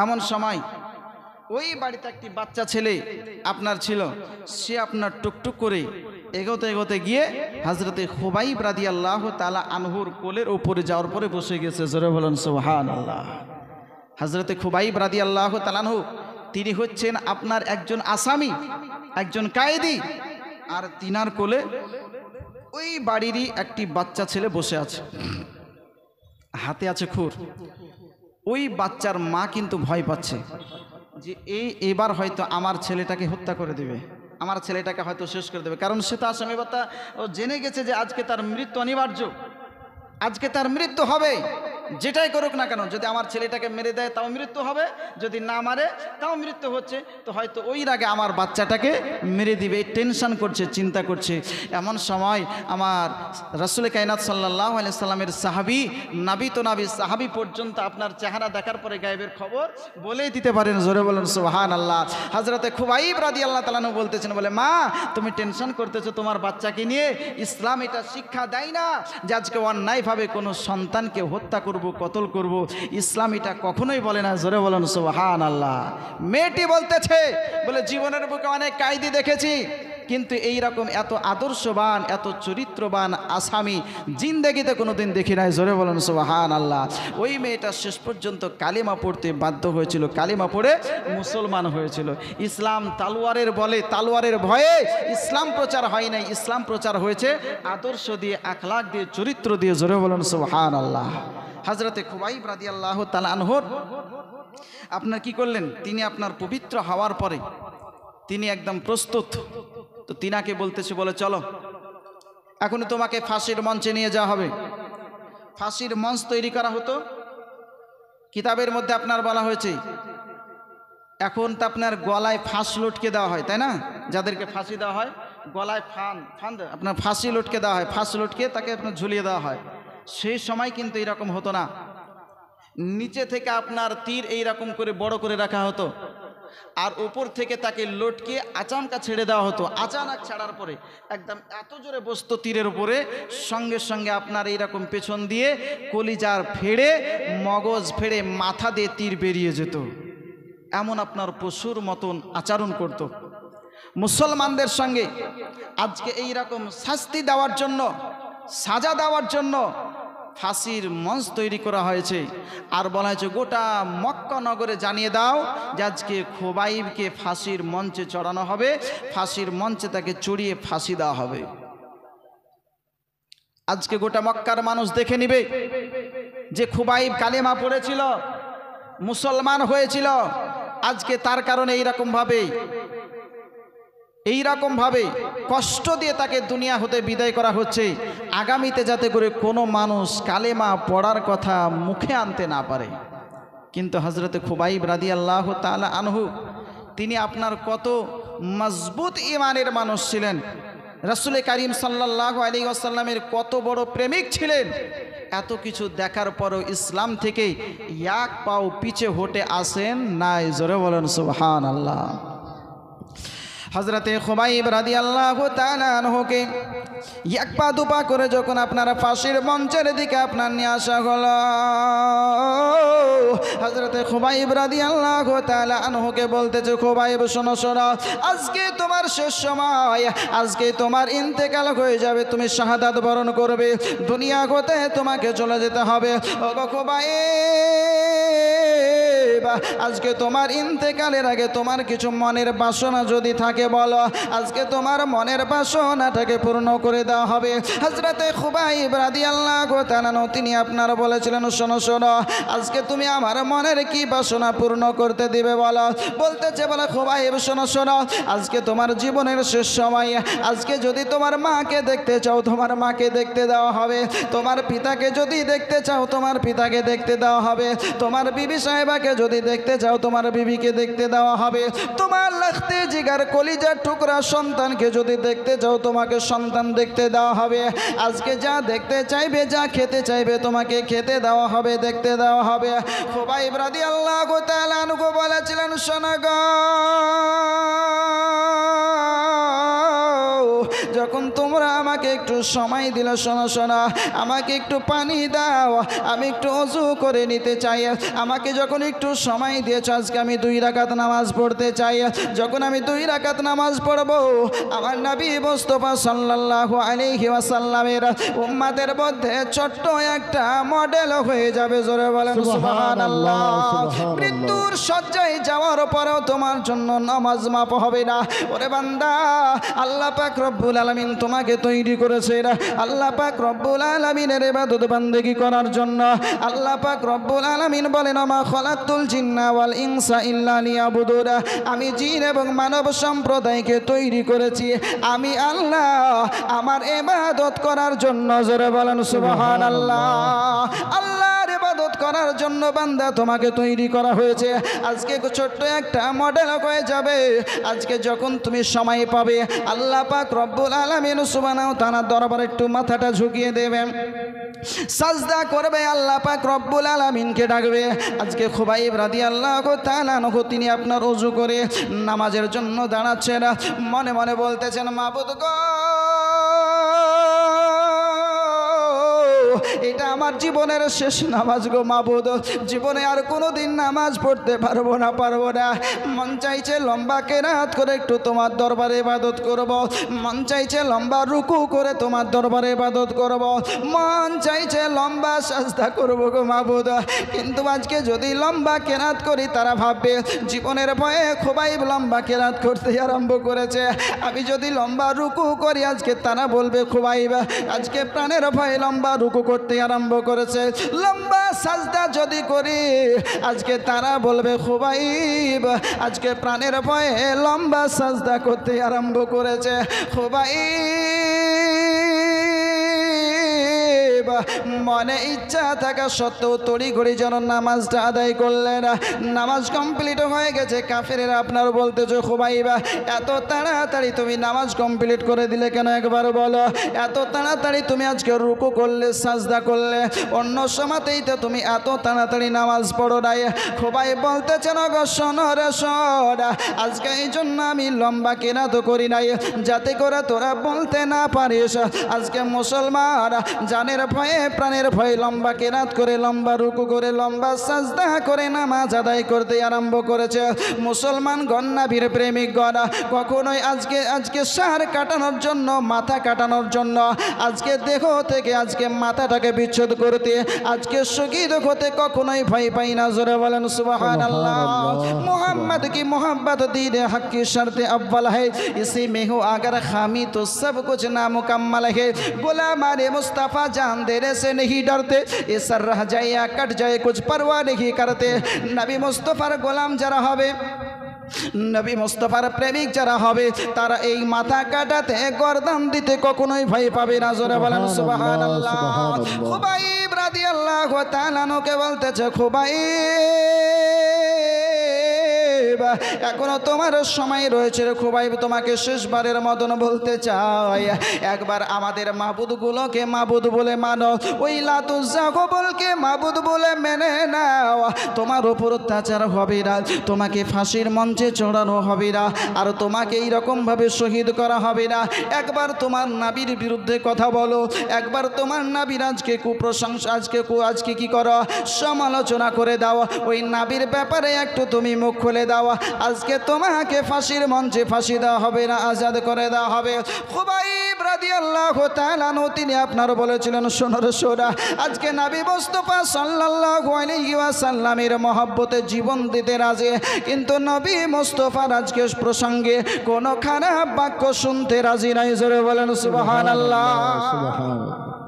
এমন সময় ওই বাড়িতে একটি বাচ্চা ছেলে আপনার ছিল, সে আপনার টুকটুক করে এগোতে এগোতে গিয়ে হযরতে খুবাইব রাদিয়াল্লাহু তাআলা আনহুর কোলের উপরে যাওয়ার পরে বসে গেছে। জোরে বলেন সুবহানাল্লাহ। হযরতে খুবাইব রাদিয়াল্লাহু তাআলা আনহু তিনি হচ্ছেন আপনার একজন আসামি, একজন কায়েদি, আর তিনার কোলে ওই বাড়িরই একটি বাচ্চা ছেলে বসে আছে, হাতে আছে খুর। ওই বাচ্চার মা কিন্তু ভয় পাচ্ছে যে এবার হয়তো আমার ছেলেটাকে হত্যা করে দেবে, আমার ছেলেটাকে হয়তো শেষ করে দেবে। কারণ সে তো আসামি, বাতা ও জেনে গেছে যে আজকে তার মৃত্যু অনিবার্য, আজকে তার মৃত্যু হবে। যেটাই করুক না কেন, যদি আমার ছেলেটাকে মেরে দেয় তাও মৃত্যু হবে, যদি না মারে তাও মৃত্যু হচ্ছে, তো হয়তো ওই আগে আমার বাচ্চাটাকে মেরে দিবে, টেনশন করছে, চিন্তা করছে। এমন সময় আমার রাসূলে কায়নাত সাল্লাল্লাহু আলাইহি সাল্লামের সাহাবী, নাবী তো নাবী, সাহাবী পর্যন্ত আপনার চেহারা দেখার পরে গায়েবের খবর বলেই দিতে পারেন। জোরে বলেন সুবহানাল্লাহ। হযরতে খুবাইব রাদিয়াল্লাহু তাআলা আনহু বলতেছেন, বলে মা তুমি টেনশন করতেছো তোমার বাচ্চাকে নিয়ে, ইসলাম এটা শিক্ষা দেয় না যে আজকে অন্যায়ভাবে কোনো সন্তানকে হত্যা করব, কতল করব। ইসলাম এটা কখনোই বলে না। জোরে বলেন সুবহানাল্লাহ। মেয়েটি বলতেছে, বলে জীবনের বুকে অনেক কায়দি দেখেছি, কিন্তু এই রকম এত আদর্শবান, এত চরিত্রবান আসামি জিন্দেগিতে কোনোদিন দেখি নাই। জোরে বলেন সুবহানাল্লাহ। ওই মেয়েটা শেষ পর্যন্ত কালিমা পড়তে বাধ্য হয়েছিল, কালিমা পড়ে মুসলমান হয়েছিল। ইসলাম তালোয়ারের বলে, তালোয়ারের ভয়ে ইসলাম প্রচার হয় নাই, ইসলাম প্রচার হয়েছে আদর্শ দিয়ে, আখলাক দিয়ে, চরিত্র দিয়ে। জোরে বলেন সুবহানাল্লাহ। হযরতে খুবাইব রাদিয়াল্লাহু তাআলা আনহু আপনার কি করলেন, তিনি আপনার পবিত্র হওয়ার পরে তিনি একদম প্রস্তুত। তো তিনাকে বলতেছে, বলে চলো এখনই তোমাকে ফাঁসির মঞ্চে নিয়ে যাওয়া হবে। ফাঁসির মঞ্চ তৈরি করা হতো, কিতাবের মধ্যে আপনার বলা হয়েছে এখন তো আপনার গলায় ফাঁস লটকে দেওয়া হয়, তাই না? যাদেরকে ফাঁসি দেওয়া হয় গলায় ফান আপনার ফাঁসি লটকে দেওয়া হয়, ফাঁস লটকে তাকে আপনার ঝুলিয়ে দেওয়া হয়। সেই সময় কিন্তু এইরকম হতো না, নিচে থেকে আপনার তীর এইরকম করে বড় করে রাখা হতো, আর উপর থেকে তাকে লটকে আচানকা ছেড়ে দেওয়া হতো। আচানক ছাড়ার পরে একদম এত জোরে বসতো তীরের উপরে, সঙ্গে সঙ্গে আপনার এইরকম পেছন দিয়ে কলিজার ফেড়ে, মগজ ফেড়ে, মাথা দিয়ে তীর বেরিয়ে যেত। এমন আপনার পশুর মতন আচরণ করত। মুসলমানদের সঙ্গে আজকে এই রকম শাস্তি দেওয়ার জন্য, সাজা দেওয়ার জন্য ফাঁসির মঞ্চ তৈরি করা হয়েছে। আর বলা হয়েছে গোটা মক্কা নগরে জানিয়ে দাও যে আজকে খোবাইবকে ফাঁসির মঞ্চে চড়ানো হবে, ফাঁসির মঞ্চে তাকে চড়িয়ে ফাঁসি দেওয়া হবে। আজকে গোটা মক্কার মানুষ দেখে নিবে যে খোবাইব কালেমা পড়েছিল, মুসলমান হয়েছিল, আজকে তার কারণে এইরকম ভাবে কষ্ট দিয়ে তাকে দুনিয়া হতে বিদায় করা হচ্ছে। আগামীতে যাতে করে কোনো মানুষ কালেমা পড়ার কথা মুখে আনতে না পারে। কিন্তু হযরতে খুবাইব রাদিয়াল্লাহু তাআলা আনহু তিনি আপনার কত মজবুত ঈমানের মানুষ ছিলেন, রাসূল করিম সাল্লাল্লাহু আলাইহি ওয়াসাল্লামের কত বড় প্রেমিক ছিলেন। এত কিছু দেখার পরও ইসলাম থেকে এক পাও পিছে হটে আসেন নাই। জোরে বলেন সুবহানাল্লাহ। হযরতে খুবাইব রাদিয়াল্লাহু তাআলা আনহুকে এক পা দুপা করে যখন আপনারা ফাঁসির মঞ্চের দিকে আপনার নিয়ে আসা হলো, হযরতে খুবাইব রাদিয়াল্লাহু তাআলা আনহুকে বলতেছে, খুবাইব শোনো শোনো, আজকে তোমার শেষ সময়, আজকে তোমার ইন্তেকাল হয়ে যাবে, তুমি শাহাদাত বরণ করবে, দুনিয়া হতে তোমাকে চলে যেতে হবে। ওগো খুবাইব, আজকে তোমার ইন্তেকালের আগে তোমার কিছু মনের বাসনা যদি থাকে বলো, আজকে তোমার মনের বাসনাটাকে পূর্ণ করে দেওয়া হবে। হযরতে খুবাইব রাদিয়াল্লাহু তাআলা তিনি আপনার বলেছিলেন, শোনো শোনো, আজকে তুমি আমার মনের কি বাসনা পূর্ণ করতে দিবে বলো। বলতেছে বলে খুবাইব শোনো শোনো, আজকে তোমার জীবনের শেষ সময়, আজকে যদি তোমার মাকে দেখতে চাও তোমার মাকে দেখতে দেওয়া হবে, তোমার পিতাকে যদি দেখতে চাও তোমার পিতাকে দেখতে দেওয়া হবে, তোমার বিবি সাহেবাকে যদি দেখতে চাও তোমার বিবিকে দেখতে দেওয়া হবে, তোমার লাখতে জিগার কলিজার টুকরা সন্তানকে যদি দেখতে চাও তোমাকে সন্তান দেখতে দেওয়া হবে। আজকে যা দেখতে চাইবে, যা খেতে চাইবে তোমাকে খেতে দেওয়া হবে, দেখতে দেওয়া হবে। খুবাইব রাদিয়াল্লাহু তাআলা আনহু বলেছিলেন, শোনো গো, যখন তোমরা আমাকে একটু সময় দিলে, শোনো শোনো, আমাকে একটু পানি দাও, আমি একটু ওযু করে নিতে চাই, আমাকে যখন একটু সময় দিয়েছ, আজকে আমি 2 রাকাত নামাজ পড়তে চাই। যখন আমি 2 রাকাত নামাজ পড়ব, আমার নবী মুস্তাফা সাল্লাল্লাহু আলাইহি ওয়াসাল্লামের উম্মতের মধ্যে ছোট্ট একটা মডেল হয়ে যাবে। জোরে বলেন সুবহানাল্লাহ। মৃত্যুর শয্যায় যাওয়ার পরেও তোমার জন্য নামাজ মাপ হবে না। ওরে বান্দা, আল্লাহ পাক রব্বুল আলামিন তোমাকে তৈরি করেছে, আল্লাহ পাক রব্বুল আলামিনের ইবাদত বান্দেগি করার জন্য। আল্লাহ পাক রব্বুল আলামিন বলেন, মা খালাকতুল জিন্না ওয়াল ইনসা ইল্লা লিয়াবুদুন, আমি জিন এবং মানব সম্প্রদায়কে তৈরি করেছি আমি আল্লাহ আমার ইবাদত করার জন্য। জোরে বলেন সুবহানাল্লাহ। আল্লাহর ইবাদত করার জন্য বান্দা তোমাকে তৈরি করা হয়েছে। আজকে ছোট্ট একটা মডেল হয়ে যাবে। আজকে যখন তুমি সময় পাবে, আল্লাহ পাক রব্বুল আলামিন সুবহানাহু ওয়া তাআলা দরবারে একটু মাথাটা ঝুঁকিয়ে দেবে, সাজদা করবে, আল্লাহ পাক রব্বুল আলামিনকে ডাকবে। আজকে খুবাইব রাদিয়াল্লাহু তাআলা আনহু তিনি আপনার ওযু করে নামাজের জন্য দাঁড়াচ্ছেন, মনে মনে বলতেছেন, মাবুদ গো, এটা আমার জীবনের শেষ নামাজ গো মাবুদ, জীবনে আর কোনোদিন নামাজ পড়তে পারবো না। মন চাইছে লম্বা কেরাত করে একটু তোমার দরবারে ইবাদত করব, মন চাইছে লম্বা রুকু করে তোমার দরবারে ইবাদত করব, মন চাইছে লম্বা সাজদা করব গো মাবুদ। কিন্তু আজকে যদি লম্বা কেরাত করি তারা ভাববে জীবনের ভয়ে খুবাইব লম্বা কেরাত করতে আরম্ভ করেছে। আমি যদি লম্বা রুকু করি আজকে তারা বলবে খুবাইব আজকে প্রাণের ভয়ে লম্বা রুকু করতে আরম্ভ করেছে। লম্বা সাজদা যদি করি আজকে তারা বলবে খুবাইব আজকে প্রাণের ভয়ে লম্বা সাজদা করতে আরম্ভ করেছে। খুবাইব মনে ইচ্ছা থাকা সত্ত্বেও তড়িঘড়ি যেন নামাজটা আদায় করলেন। নামাজ কমপ্লিট হয়ে গেছে। কাফেরেরা আপনার বলতেছে খুবাইব এত তাড়াতাড়ি তুমি নামাজ কমপ্লিট করে দিলে কেন, একবার বলো। এত তাড়াতাড়ি তুমি আজকে রুকু করলে, সাজদা করলে, অন্য সময়তেই তো তুমি এত তাড়াতাড়ি নামাজ পড়ো নাই। খুবাইব বলতেছেন গো শোনো রে শোন, আজকে এই জন্য আমি লম্বা কেরাত করি নাই যাতে করে তোরা বলতে না পারিস আজকে মুসলমান জানের ভয়ে প্রাণের ভয়ে লম্বা কেরাত করে, লম্বা রুকু করে, লম্বা সাজদা করে নামাজ আদায় করতে আরম্ভ করেছে। মুসলমান গণনাবীর প্রেমিক গণা কখনোই আজকে সার কাটানোর জন্য, মাথা কাটানোর জন্য, আজকে দেহ থেকে আজকে মাথাটাকে বিচ্ছেদ করতে, আজকে শহীদ হতে কখনোই ভয় পাই না। জোরে বলেন সুবহানাল্লাহ। मोहम्मद की मोहब्बत दीन हक की शर्त अव्वल है, इसी में हो अगर खामी तो सब कुछ नामुकम्मल है। गुलामाने मुस्तफ़ा जान देने से नहीं डरते, ये सर रह जाए या कट जाए कुछ परवाह नहीं करते। नबी मुस्तफ़ार गोलाम जरा हवे, নবী মুস্তাফার প্রেমিক যারা হবে তারা এই মাথা কাটাতে, গর্দান দিতে কখনোই ভয় পাবে না। জোরে বলেন সুবহানাল্লাহ। খুবাইব রাদিয়াল্লাহু তাআলা কে বলতেছে, খুবাইব এখনো তোমার সময় রয়েছে রে খুবাইব, তোমাকে শেষবারের মতন বলতে চাই, একবার আমাদের মাবুদগুলোকে মাবুদ বলে মানো, ওই লাতুজ্জা কবলকে মাবুদ বলে মেনে নাও। তোমার উপর অত্যাচার হবে না, তোমাকে ফাঁসির মঞ্চে চড়ানো হবে না, আর তোমাকে এইরকমভাবে শহীদ করা হবে না। একবার তোমার নাবির বিরুদ্ধে কথা বলো, একবার তোমার নাবির আজকে কুপ্রশংসা, আজকে কি করো, সমালোচনা করে দাও, ওই নাবির ব্যাপারে একটু তুমি মুখ খুলে দাও। আজকে তোমাকে ফাঁসির মঞ্চে ফাঁসি দেওয়া হবে না, আজাদ করে দেওয়া হবে। খুবাইব রাদিয়াল্লাহু তাআলা তিনি আপনার বলেছিলেন, শোনো শোনা, আজকে নবী মুস্তাফা সাল্লাল্লাহু আলাইহি ওয়াসাল্লামের মহব্বতে জীবন দিতে রাজি, কিন্তু নবী মুস্তাফার আজকে প্রসঙ্গে কোনো খারাপ বাক্য শুনতে রাজি নাই। জোরে বলেন সুবহানাল্লাহ।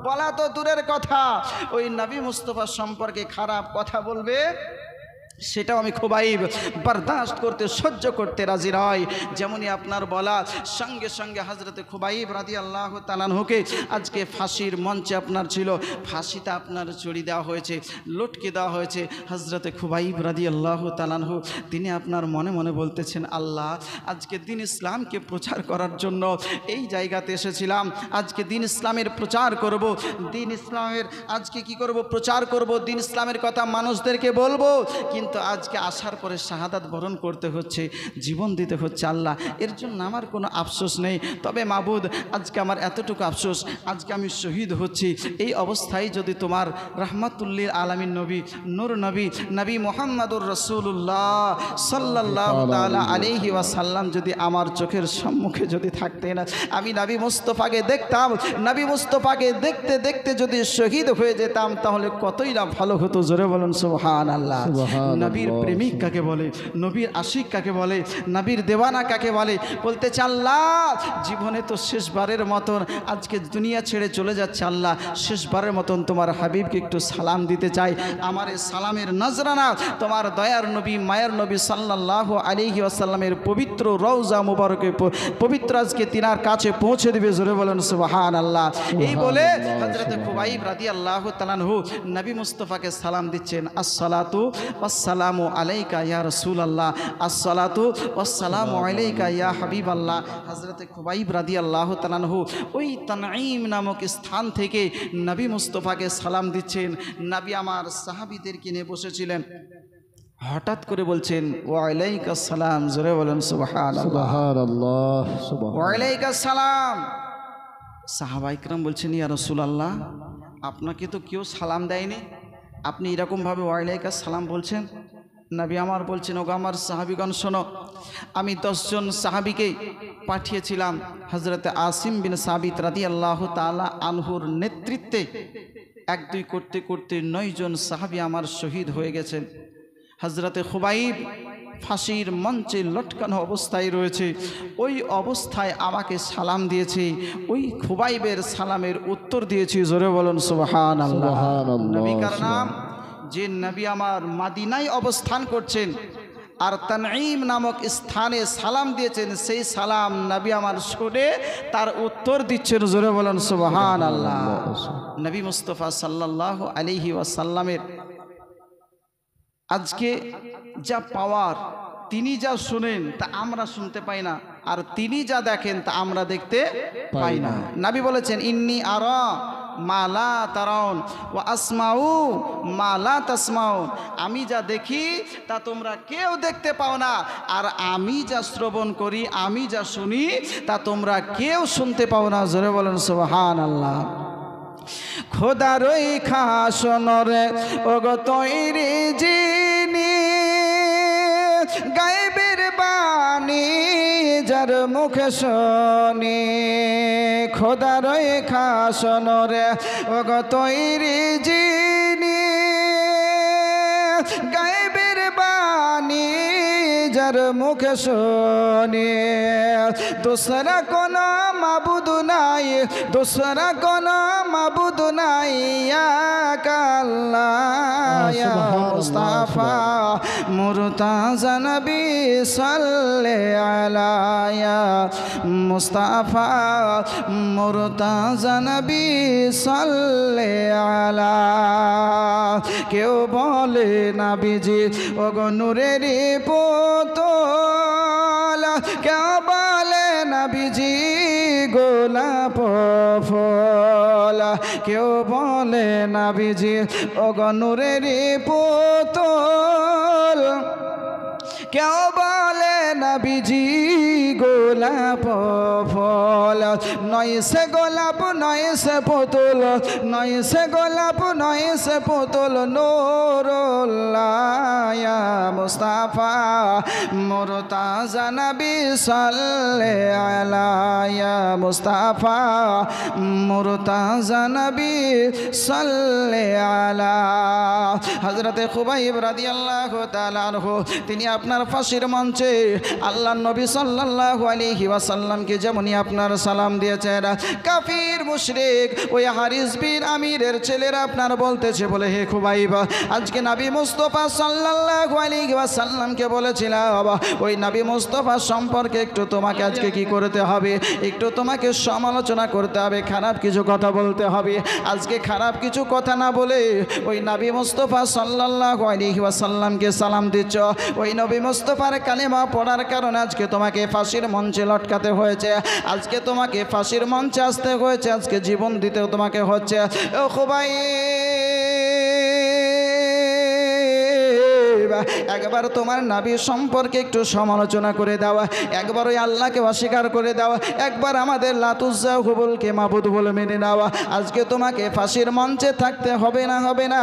বলা তো দূরের কথা, ওই নবী মুস্তাফা সম্পর্কে খারাপ কথা বলবে, সেটাও আমি খুবাইব বরদাস্ত করতে, সহ্য করতে রাজি নয়। যেমনই আপনার বলা সঙ্গে সঙ্গে হযরতে খুবাইব রাদিয়াল্লাহু তাআলা আনহুকে আজকে ফাঁসির মঞ্চে আপনার ছিল, ফাঁসিতে আপনার চড়ি দেওয়া হয়েছে, লটকে দেওয়া হয়েছে। হযরতে খুবাইব রাদিয়াল্লাহু তাআলা আনহু তিনি আপনার মনে মনে বলতেছেন, আল্লাহ আজকে দিন ইসলামকে প্রচার করার জন্য এই জায়গাতে এসেছিলাম, আজকে দিন ইসলামের প্রচার করব, দিন ইসলামের আজকে কি করব, প্রচার করব, দিন ইসলামের কথা মানুষদেরকে বলবো, কিন্তু আজকে আসার পরে শাহাদাত বরণ করতে হচ্ছে, জীবন দিতে হচ্ছে। আল্লাহ এর জন্য আমার কোনো আফসোস নেই, তবে মাবুদ আজকে আমার এতটুকু আফসোস, আজকে আমি শহীদ হচ্ছি। এই অবস্থায় যদি তোমার রাহমাতুল্লিল আলামিন নবী, নূর নবী, নবী মুহাম্মদুর রাসূলুল্লাহ সাল্লাল্লাহু তাআলা আলাইহি ওয়াসাল্লাম যদি আমার চোখের সম্মুখে যদি থাকতেন, আমি নবী মুস্তাফাকে দেখতাম, নবী মুস্তাফাকে দেখতে দেখতে যদি শহীদ হয়ে যেতাম, তাহলে কতই না ভালো হতো। জোরে বলুন সুবহানাল্লাহ। নবীর প্রেমিক কাকে বলে, নবীর আশিক কাকে বলে, নবীর দেওয়ানা কাকে বলে? বলতেছে আল্লাহ জীবনে তো শেষবারের মতন আজকে দুনিয়া ছেড়ে চলে যাচ্ছে, আল্লাহ শেষবারের মতন তোমার হাবিবকে একটু সালাম দিতে চাই। আমার এই সালামের নজরানা তোমার দয়ার নবী, মায়ের নবী সাল্লাল্লাহু আলাইহি ওয়াসাল্লামের পবিত্র রওজা মুবারকে, পবিত্র আজকে তিনার কাছে পৌঁছে দিবে। জোরে বলেন সুবহানাল্লাহ। এই বলে হযরতে খুবাইব রাদিয়াল্লাহু তাআলা আনহু নবী মুস্তাফাকে সালাম দিচ্ছেন, আসসালাতু ওয়াসসালামু আলাইকা ইয়া রাসূলুল্লাহ, আসসালাতু ওয়াসসালামু আলাইকা ইয়া হাবিবাল্লাহ। হযরতে খুবাইব রাদিয়াল্লাহু তাআলা আনহু ওই তানঈম নামক স্থান থেকে নবী মুস্তাফাকে সালাম দিচ্ছেন। নবী আমার সাহাবীদেরকে নিয়ে বসেছিলেন, হঠাৎ করে বলছেন ওয়া আলাইকাস সালাম। জোরে বলেন সুবহানাল্লাহ, ওয়া আলাইকাস সালাম। সাহাবায়ে কিরাম বলছেন, ইয়া রাসূলুল্লাহ আপনাকে তো কেউ সালাম দেয়নি, আপনি এরকমভাবে ওয়া আলাইকাস সালাম বলছেন। নবী আমার বলছেন, ওগো আমার সাহাবীগণ শোনো, আমি 10 জন সাহাবীকে পাঠিয়েছিলাম হযরতে আসিম বিন সাবিত রাদিয়াল্লাহু তাআলা আনহুর নেতৃত্বে। 1-2 করতে করতে 9 জন সাহাবী আমার শহীদ হয়ে গেছেন। হযরতে খুবাইব ফাঁসির মঞ্চে লটকানো অবস্থায় রয়েছে, ওই অবস্থায় আমাকে সালাম দিয়েছে, ওই খুবাইবের সালামের উত্তর দিয়েছি। জোরে বলুন সুবহানাল্লাহ। নবী কার নাম, যে নবী আমার মদিনায় অবস্থান করছেন আর তানঈম নামক স্থানে সালাম দিয়েছেন, সেই সালাম নবী আমার শুনে তার উত্তর দিচ্ছেন। জোরে বলুন সুবহানাল্লাহ। নবী মুস্তাফা সাল্লাল্লাহু আলাইহি ওয়াসাল্লামের আজকে যা পাওয়ার, তিনি যা শুনেন তা আমরা শুনতে পাই না, আর তিনি যা দেখেন তা আমরা দেখতে পাই না। নবী বলেছেন, ইন্নী আরা মা লা তারাউন ওয়া আসমাউ মা লা তাসমাউন, আমি যা দেখি তা তোমরা কেউ দেখতে পাও না, আর আমি যা শ্রবণ করি, আমি যা শুনি তা তোমরা কেউ শুনতে পাও না। জোরে বলেন সুবহানাল্লাহ। খোদার ওই খাসনরে ওগো তৈরি যিনি গায়েবের বাণী যার মুখে শুনি খোদার ওই খাসনরে ওগো তৈরি যিনি গায়েবের বাণী যার মুখে শুনি दूसरा कोना माबूद নাই दूसरा कोना माबूद নাই या अल्लाह या मुस्तफा मुर्तज़ा नबी सल्ले अला या मुस्तफा मुर्तज़ा नबी सल्ले अला কেউ বলে নবীজি ওগো নূরেরই পুতুল কেউ বলে নবীজি গোলাপ ফুল কেউ বলে নবীজি ওগো নূরেরই পুতুল কেউ বলে নবীজি গোলাপ ফুল নয় সে গোলাপ নয় সে পুতুল নয় সে গোলাপ নয় সে পুতুল নূরুল্লাহ ইয়া মুস্তাফা মুরতাজা নবী সাল্লাল্লাহু আলা ইয়া মুস্তাফা মুরতাজা নবী সাল্লাল্লাহু আলা হযরতে খুবাইব রাদিয়াল্লাহু তাআলা আনহু তিনি আপনার ফাঁসির মঞ্চে আল্লাহর নবী সাল্লাল্লাহু আলাইহি ওয়াসাল্লামকে যেমনই আপনার সালাম দিয়েছেন কাফির মুশরিক ওই হারিস বিন আমিরের ছেলেরা আপনার বলতেছে বলে হে খুবাইব আজকে নবী মুস্তাফা সাল্লাল্লাহু আলাইহি ওয়াসাল্লামকে বলেছিলাম ওই নবী মুস্তাফা সম্পর্কে একটু তোমাকে আজকে কি করতে হবে একটু তোমাকে সমালোচনা করতে হবে খারাপ কিছু কথা বলতে হবে আজকে খারাপ কিছু কথা না বলে ওই নবী মুস্তাফা সাল্লাল্লাহু আলাইহি ওয়াসাল্লামকে সালাম দিচ্ছ ওই নবী মুস্তাফার কালেমা পড়ার কারণে আজকে তোমাকে ফাঁসির মঞ্চে লটকাতে হয়েছে আজকে তোমাকে ফাঁসির মঞ্চে আসতে হয়েছে আজকে জীবন দিতেও তোমাকে হচ্ছে ও খুবাইব একবার তোমার নবী সম্পর্কে একটু সমালোচনা করে দেওয়া একবার ওই আল্লাহকে অস্বীকার করে দেওয়া একবার আমাদের লাতুজ্জা হুবুলকে মাবুদ বলে মেনে নেওয়া আজকে তোমাকে ফাঁসির মঞ্চে থাকতে হবে না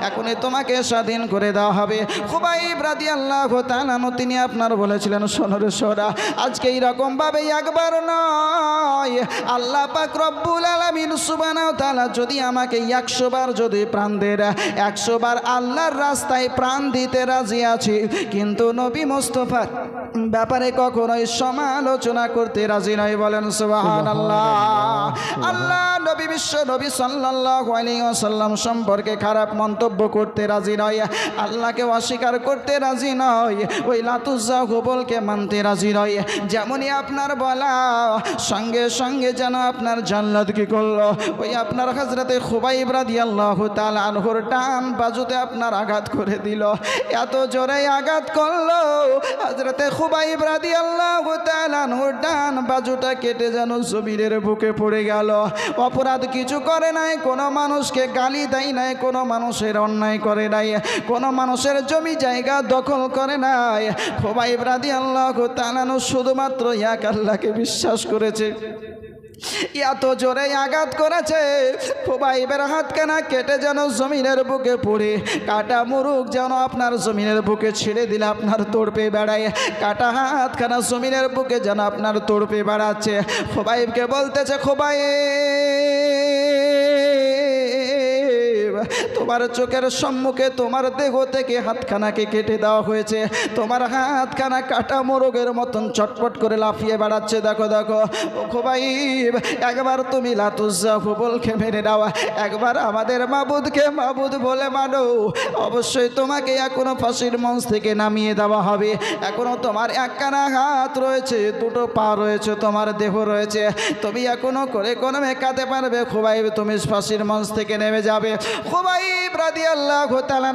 এখনই তোমাকে স্বাধীন করে দেওয়া হবে খুবাইব রাদিয়াল্লাহু তাআলা তিনি আপনার বলেছিলেন শোনো রে সোরা আজকে এইরকম ভাবে একবার নয় আল্লাহ পাক রব্বুল আলামিন সুবহানাহু ওয়া তাআলা যদি আমাকে 100 বার যদি প্রাণ দেয় 100 বার আল্লাহর রাস্তায় প্রাণ দিতে রাজি আছি কিন্তু নবী মুস্তাফার ব্যাপারে কখনোই সমালোচনা করতে রাজি নয় বলেন সুবহানাল্লাহ আল্লাহ নবী বিশ্ব নবী সাল্লাল্লাহু আলাইহি ওয়াসাল্লাম সম্পর্কে খারাপ মন্তব্য করতে রাজি নয় আল্লাহকে অস্বীকার করতে রাজি নয় ওই লাতুজ্জা হুবলকে মানতে রাজি নয় যেমনই আপনার বলা সঙ্গে সঙ্গে যেন আপনার জান্নাত কি করলো ওই আপনার হযরতে খুবাইব রাদিয়াল্লাহু তাআলা আনহুর ডান বাজুতে আপনার আঘাত করে দিল এত জোরে আঘাত করলো হযরতে খুবাইব রাদিয়াল্লাহু তাআলা আনহুর ডান বাজুটা কেটে যেন জমিনের বুকে পড়ে গেল অপরাধ কিছু করে নাই কোনো মানুষকে গালি দেয় নাই কোনো মানুষের অন্যায় করে নাই কোনো মানুষের জমি জায়গা দখল করে নাই খুবাইব রাদিয়াল্লাহু তাআলা শুধুমাত্র এক আল্লাহকে বিশ্বাস করেছে এত জোরে আঘাত করেছে খুবাইবের হাতখানা কেটে যেন জমিনের বুকে পড়ে কাটা মুরুক যেন আপনার জমিনের বুকে ছেড়ে দিলে আপনার তড়পে বেড়ায় কাটা হাতখানা জমিনের বুকে যেন আপনার তড়পে বেড়াচ্ছে খুবাইবকে বলতেছে খুবাইব তোমার চোখের সম্মুখে তোমার দেহ থেকে হাতখানাকে কেটে দেওয়া হয়েছে তোমার হাতখানা কাটা মোরগের মতন চটপট করে লাফিয়ে বেড়াচ্ছে দেখো দেখো ও খুবাইব একবার তুমি লাতুজ্জা হুবলকে মেনে নাও একবার আমাদের মাবুদকে মাবুদ বলে মানো অবশ্যই তোমাকে এখনো ফাঁসির মঞ্চ থেকে নামিয়ে দেওয়া হবে এখনো তোমার একখানা হাত রয়েছে দুটো পা রয়েছে তোমার দেহ রয়েছে তুমি এখনো করে কোনো মেকাতে পারবে খুবাইব তুমি ফাঁসির মঞ্চ থেকে নেমে যাবে খুবাইব রাদিয়াল্লাহু তাআলা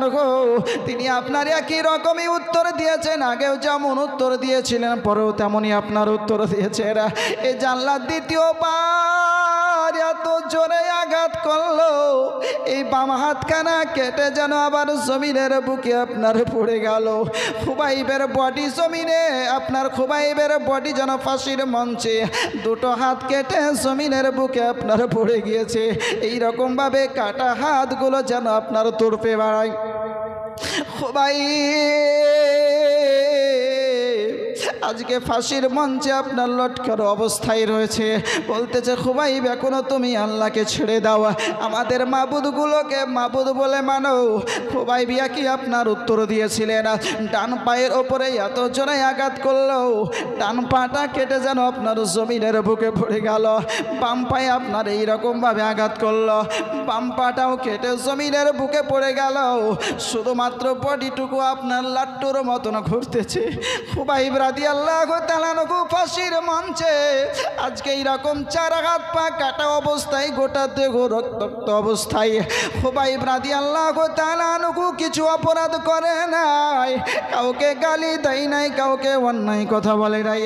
তিনি আপনার একই রকমই উত্তর দিয়েছেন আগেও যেমন উত্তর দিয়েছিলেন পরেও তেমনই আপনার উত্তর দিয়েছেন এই জানলার দ্বিতীয়বার এত জোরে আঘাত করলো এই বাম হাতখানা কেটে যেন আবার জমিনের বুকে আপনার পড়ে গেল। খুবাইবের বডি জমিনে, আপনার খুবাইবের বডি যেন ফাঁসির মঞ্চে, দুটো হাত কেটে জমিনের বুকে আপনার পড়ে গিয়েছে। এইরকম ভাবে কাটা হাতগুলো যেন আপনার তড়পে বেড়ায়। আজকে ফাঁসির মঞ্চে আপনার লটকার অবস্থায় রয়েছে। বলতেছে খুবাইব এখনো তুমি আল্লাহকে ছেড়ে দাও, আমাদের মাবুদগুলোকে মাবুদ বলে মানো। খুবাইবিয়া কি আপনার উত্তর দিয়েছিলেন, ডান পায়ের ওপরে এত জোরে আঘাত করলো, ডান পাটা কেটে যেন আপনার জমিনের বুকে পড়ে গেল। বাম পায়ে আপনার এইরকমভাবে আঘাত করলো, বাম পাটাও কেটে জমিনের বুকে পড়ে গেল। শুধুমাত্র বডিটুকু আপনার লাট্টুর মতন ঘুরতেছে। খুবাইব রাদিয়াল্লাহু তাআলা আনহু ফাঁসির মঞ্চে আজকে এইরকম চার হাত পা কাটা অবস্থায়, গোটা দেহ রক্তাক্ত অবস্থায়। খুবাইব রাদিয়াল্লাহু তাআলা আনহু কিছু অপরাধ করে নাই, কাউকে গালি দেয় নাই, কাউকে অন্যায় কথা বলে নাই।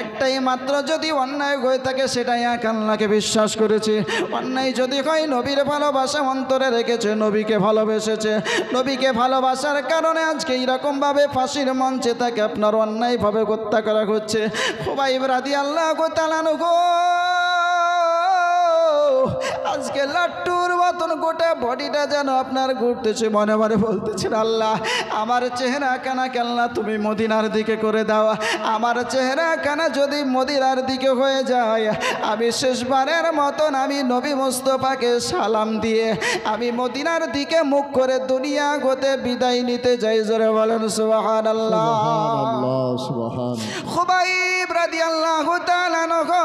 একটাই মাত্র যদি অন্যায় হয়ে থাকে সেটাই এক আল্লাহকে বিশ্বাস করেছে। অন্যায় যদি হয় নবীর ভালোবাসা অন্তরে রেখেছে, নবীকে ভালোবেসেছে। নবীকে ভালোবাসার কারণে আজকে এইরকমভাবে ফাঁসির মঞ্চে তাকে আপনার অন্যায়ভাবে হত্যা করা হচ্ছে। খুবাইব রাদিয়াল্লাহু তাআলা আনহু আজকে লাট্টুর মতন গোটা বডিটা যেন আপনার ঘুরতেছে, মনে মনে বলতেছেন আল্লাহ আমার চেহারা কানা আল্লাহ তুমি মদিনার দিকে করে দাও। আমার চেহারা কানা যদি মদিনার দিকে হয়ে যায়, আমি শেষবারের মতন আমি নবী মুস্তাফাকে সালাম দিয়ে আমি মদিনার দিকে মুখ করে দুনিয়া হতে বিদায় নিতে যাই। জোরে বলেন সুবহানাল্লাহ। খুবাইব রাদিয়াল্লাহু তাআলা আনহু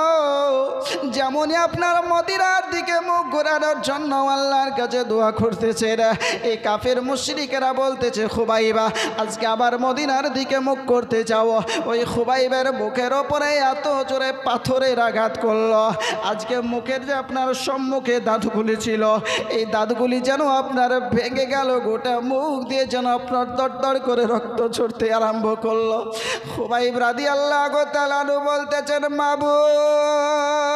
যেমনই আপনার মদিনার দিকে মুখ ঘোরানোর জন্য আল্লাহর কাছে দোয়া করতেছে, এই কাফের মুশরিকেরা বলতেছে খুবাইবা আজকে আবার মদিনার দিকে মুখ করতে যাও। ওই খুবাইবের মুখের ওপরে এত জোরে পাথরের আঘাত করলো, আজকে মুখের যে আপনার সম্মুখে দাঁতগুলি ছিল এই দাঁতগুলি যেন আপনার ভেঙে গেল, গোটা মুখ দিয়ে যেন আপনার দরদর করে রক্ত ঝরতে আরম্ভ করলো। খুবাইব রাদিয়াল্লাহু তাআলা আনহু বলতেছেন মাবুদ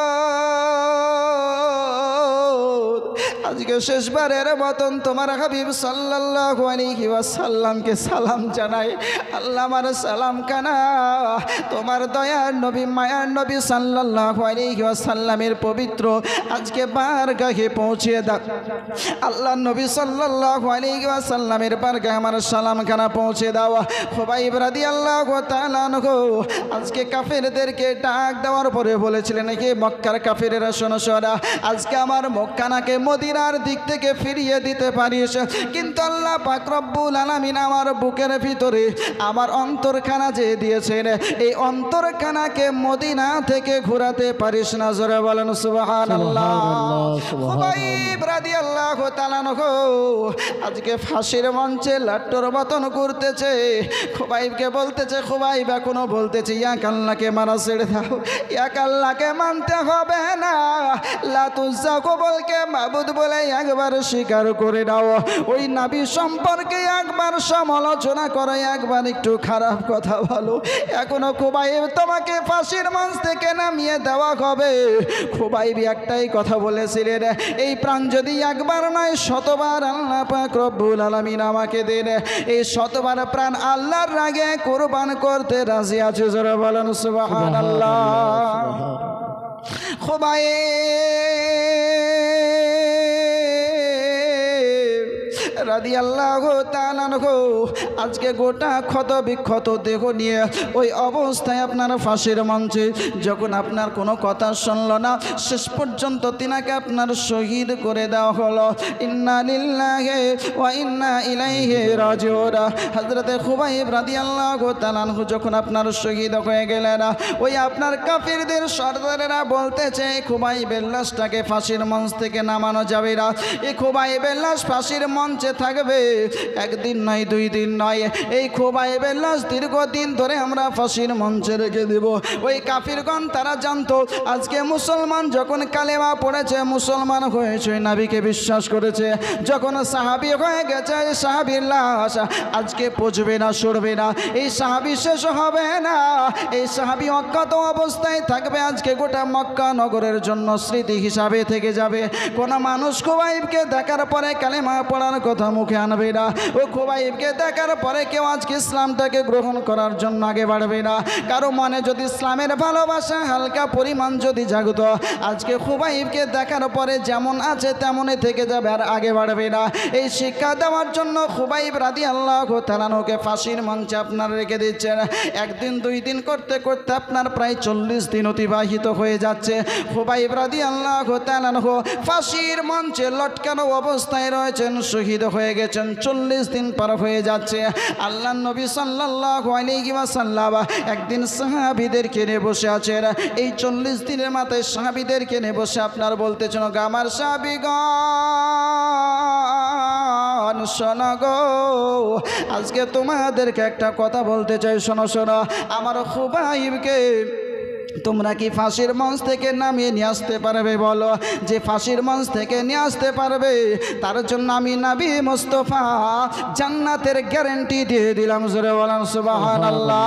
আজকে শেষবারের মতন তোমার হাবিব সাল্লাল্লাহু আলাইহি ওয়াসাল্লামকে সালাম জানাই। আল্লাহ আমার সালাম কানা তোমার দয়ার নবী মায়ার নবী সাল্লাল্লাহু আলাইহি ওয়াসাল্লামের পবিত্র আজকে বারগাহে পৌঁছে দাও। আল্লাহ নবী সাল্লাল্লাহু আলাইহি ওয়াসাল্লামের বারগাহে আমার সালাম কানা পৌঁছে দাও। খুবাইব রাদিয়াল্লাহু তাআলা আনহু আজকে কাফেরদেরকে ডাক দেওয়ার পরে বলেছিলেন কি মক্কার কাফেরেরা শোনো শোনা, আজকে আমার মক্কানাকে মদিনার দিক থেকে ফিরিয়ে দিতে পারিস, কিন্তু আল্লাহ পাক রব্বুল আলামিন আমার বুকের ভিতরে আমার অন্তরখানা যে দিয়েছেন এই অন্তরখানাকে মদিনা থেকে ঘোরাতে পারিস না। জোরে বলেন সুবহানাল্লাহ। খুবাইব রাদিয়াল্লাহু তাআলা আনহু আজকে ফাঁসির মঞ্চে লাট্টুর মতন ঘুরতেছে। খুবাইবকে বলতেছে খুবাইব এখনো বলতেছে এক আল্লাহকে মানা ছেড়ে দাও, এক আল্লাহকে মানতে হবে না, লাতুজ্জা কবলকে মাবুদ বলে একবার স্বীকার করে দাও, ওই নবী সম্পর্কে একবার সমালোচনা করো, একবার একটু খারাপ কথা বলো। এখনো খুবাইব তোমাকে ফাঁসির মঞ্চ থেকে নামিয়ে দেওয়া হবে। খুবাইব একটাই কথা বলেছিলেন, এই প্রাণ যদি একবার নয় শতবার আল্লাহ পাক রব্বুল আলামিন আমাকে দেন, এই শতবার প্রাণ আল্লাহর রাগে কুরবান করতে রাজি আছে। জোরে বলেন সুবহানাল্লাহ। খুবাইব রাদিয়াল্লাহু তাআলা আনহু আজকে গোটা ক্ষত বিক্ষত দেহ নিয়ে ওই অবস্থায় আপনার ফাঁসির মঞ্চে যখন আপনার কোনো কথা শুনল না, শেষ পর্যন্ত তিনাকে আপনার শহীদ করে দেওয়া হলো। ইন্না লিল্লাহি ওয়া ইন্না ইলাইহি রাজিউন। হযরতে খুবাইব রাদিয়াল্লাহু তাআলা আনহু যখন আপনার শহীদ হয়ে গেলেন, ওই আপনার কাফিরদের সর্দারেরা বলতেছে খুবাইবের লাশটাকে ফাঁসির মঞ্চ থেকে নামানো যাবে না, এই খুবাইবের লাশ ফাঁসির মঞ্চে থাকবে, একদিন নয়, 2 দিন নয়। এই খুবাইবের লাশ দীর্ঘদিন ধরে আমরা ফাঁসির মঞ্চে রেখে দেব। ওই কাফিরগণ তারা জানতো আজকে মুসলমান যখন কালেমা পড়েছে, মুসলমান হয়েছে, নবীকে বিশ্বাস করেছে, যখন সাহাবী হয়ে গেছে, সাহাবীর লাশ আজকে পচবে না, সরবে না, এই সাহাবী শেষ হবে না, এই সাহাবী অজ্ঞাত অবস্থায় থাকবে। আজকে গোটা মক্কা নগরের জন্য স্মৃতি হিসাবে থেকে যাবে। কোন মানুষ খুবাইবকে দেখার পরে কালেমা পড়ার কথা মুখে আনবে না। ও খুবাইবকে দেখার পরে কেউ আজকে ইসলামটাকে গ্রহণ করার জন্য আগে বাড়বে না। কারো মনে যদি ইসলামের ভালোবাসা হালকা পরিমাণ যদি জাগত, আজকে খুবাইবকে দেখার পরে যেমন আছে তেমনই থেকে যাবে, আর আগে বাড়বে না। এই শিক্ষা দেওয়ার জন্য খুবাইব রাদিয়াল্লাহু তাআলা আনহুকে ফাঁসির মঞ্চে আপনারা রেখে দিচ্ছেন। একদিন 2 দিন করতে করতে আপনার প্রায় 40 দিন অতিবাহিত হয়ে যাচ্ছে। খুবাইব রাদিয়াল্লাহু তাআলা আনহু ফাঁসির মঞ্চে লটকানো অবস্থায় রয়েছেন, শহীদ হয়ে গেছেন। 40 দিন পার হয়ে যাচ্ছে। আল্লাহর নবী সাল্লাল্লাহু আলাইহি ওয়াসাল্লাম একদিন সাহাবীদেরকে নিয়ে বসে আছেন। এই 40 দিনের মাথায় সাহাবীদেরকে নিয়ে বসে আপনার বলতেছেন, আমার সাহাবীগণ শোনো গো, আজকে তোমাদেরকে একটা কথা বলতে চাই, শোনো শোনো। আমার খুবাইবকে তোমরা কি ফাঁসির মঞ্চ থেকে নামিয়ে নিয়ে আসতে পারবে? বলো, যে ফাঁসির মঞ্চ থেকে নিয়ে আসতে পারবে তার জন্য আমি নবী মুস্তাফা জান্নাতের গ্যারান্টি দিয়ে দিলাম। জোরে বলেন সুবহানাল্লাহ।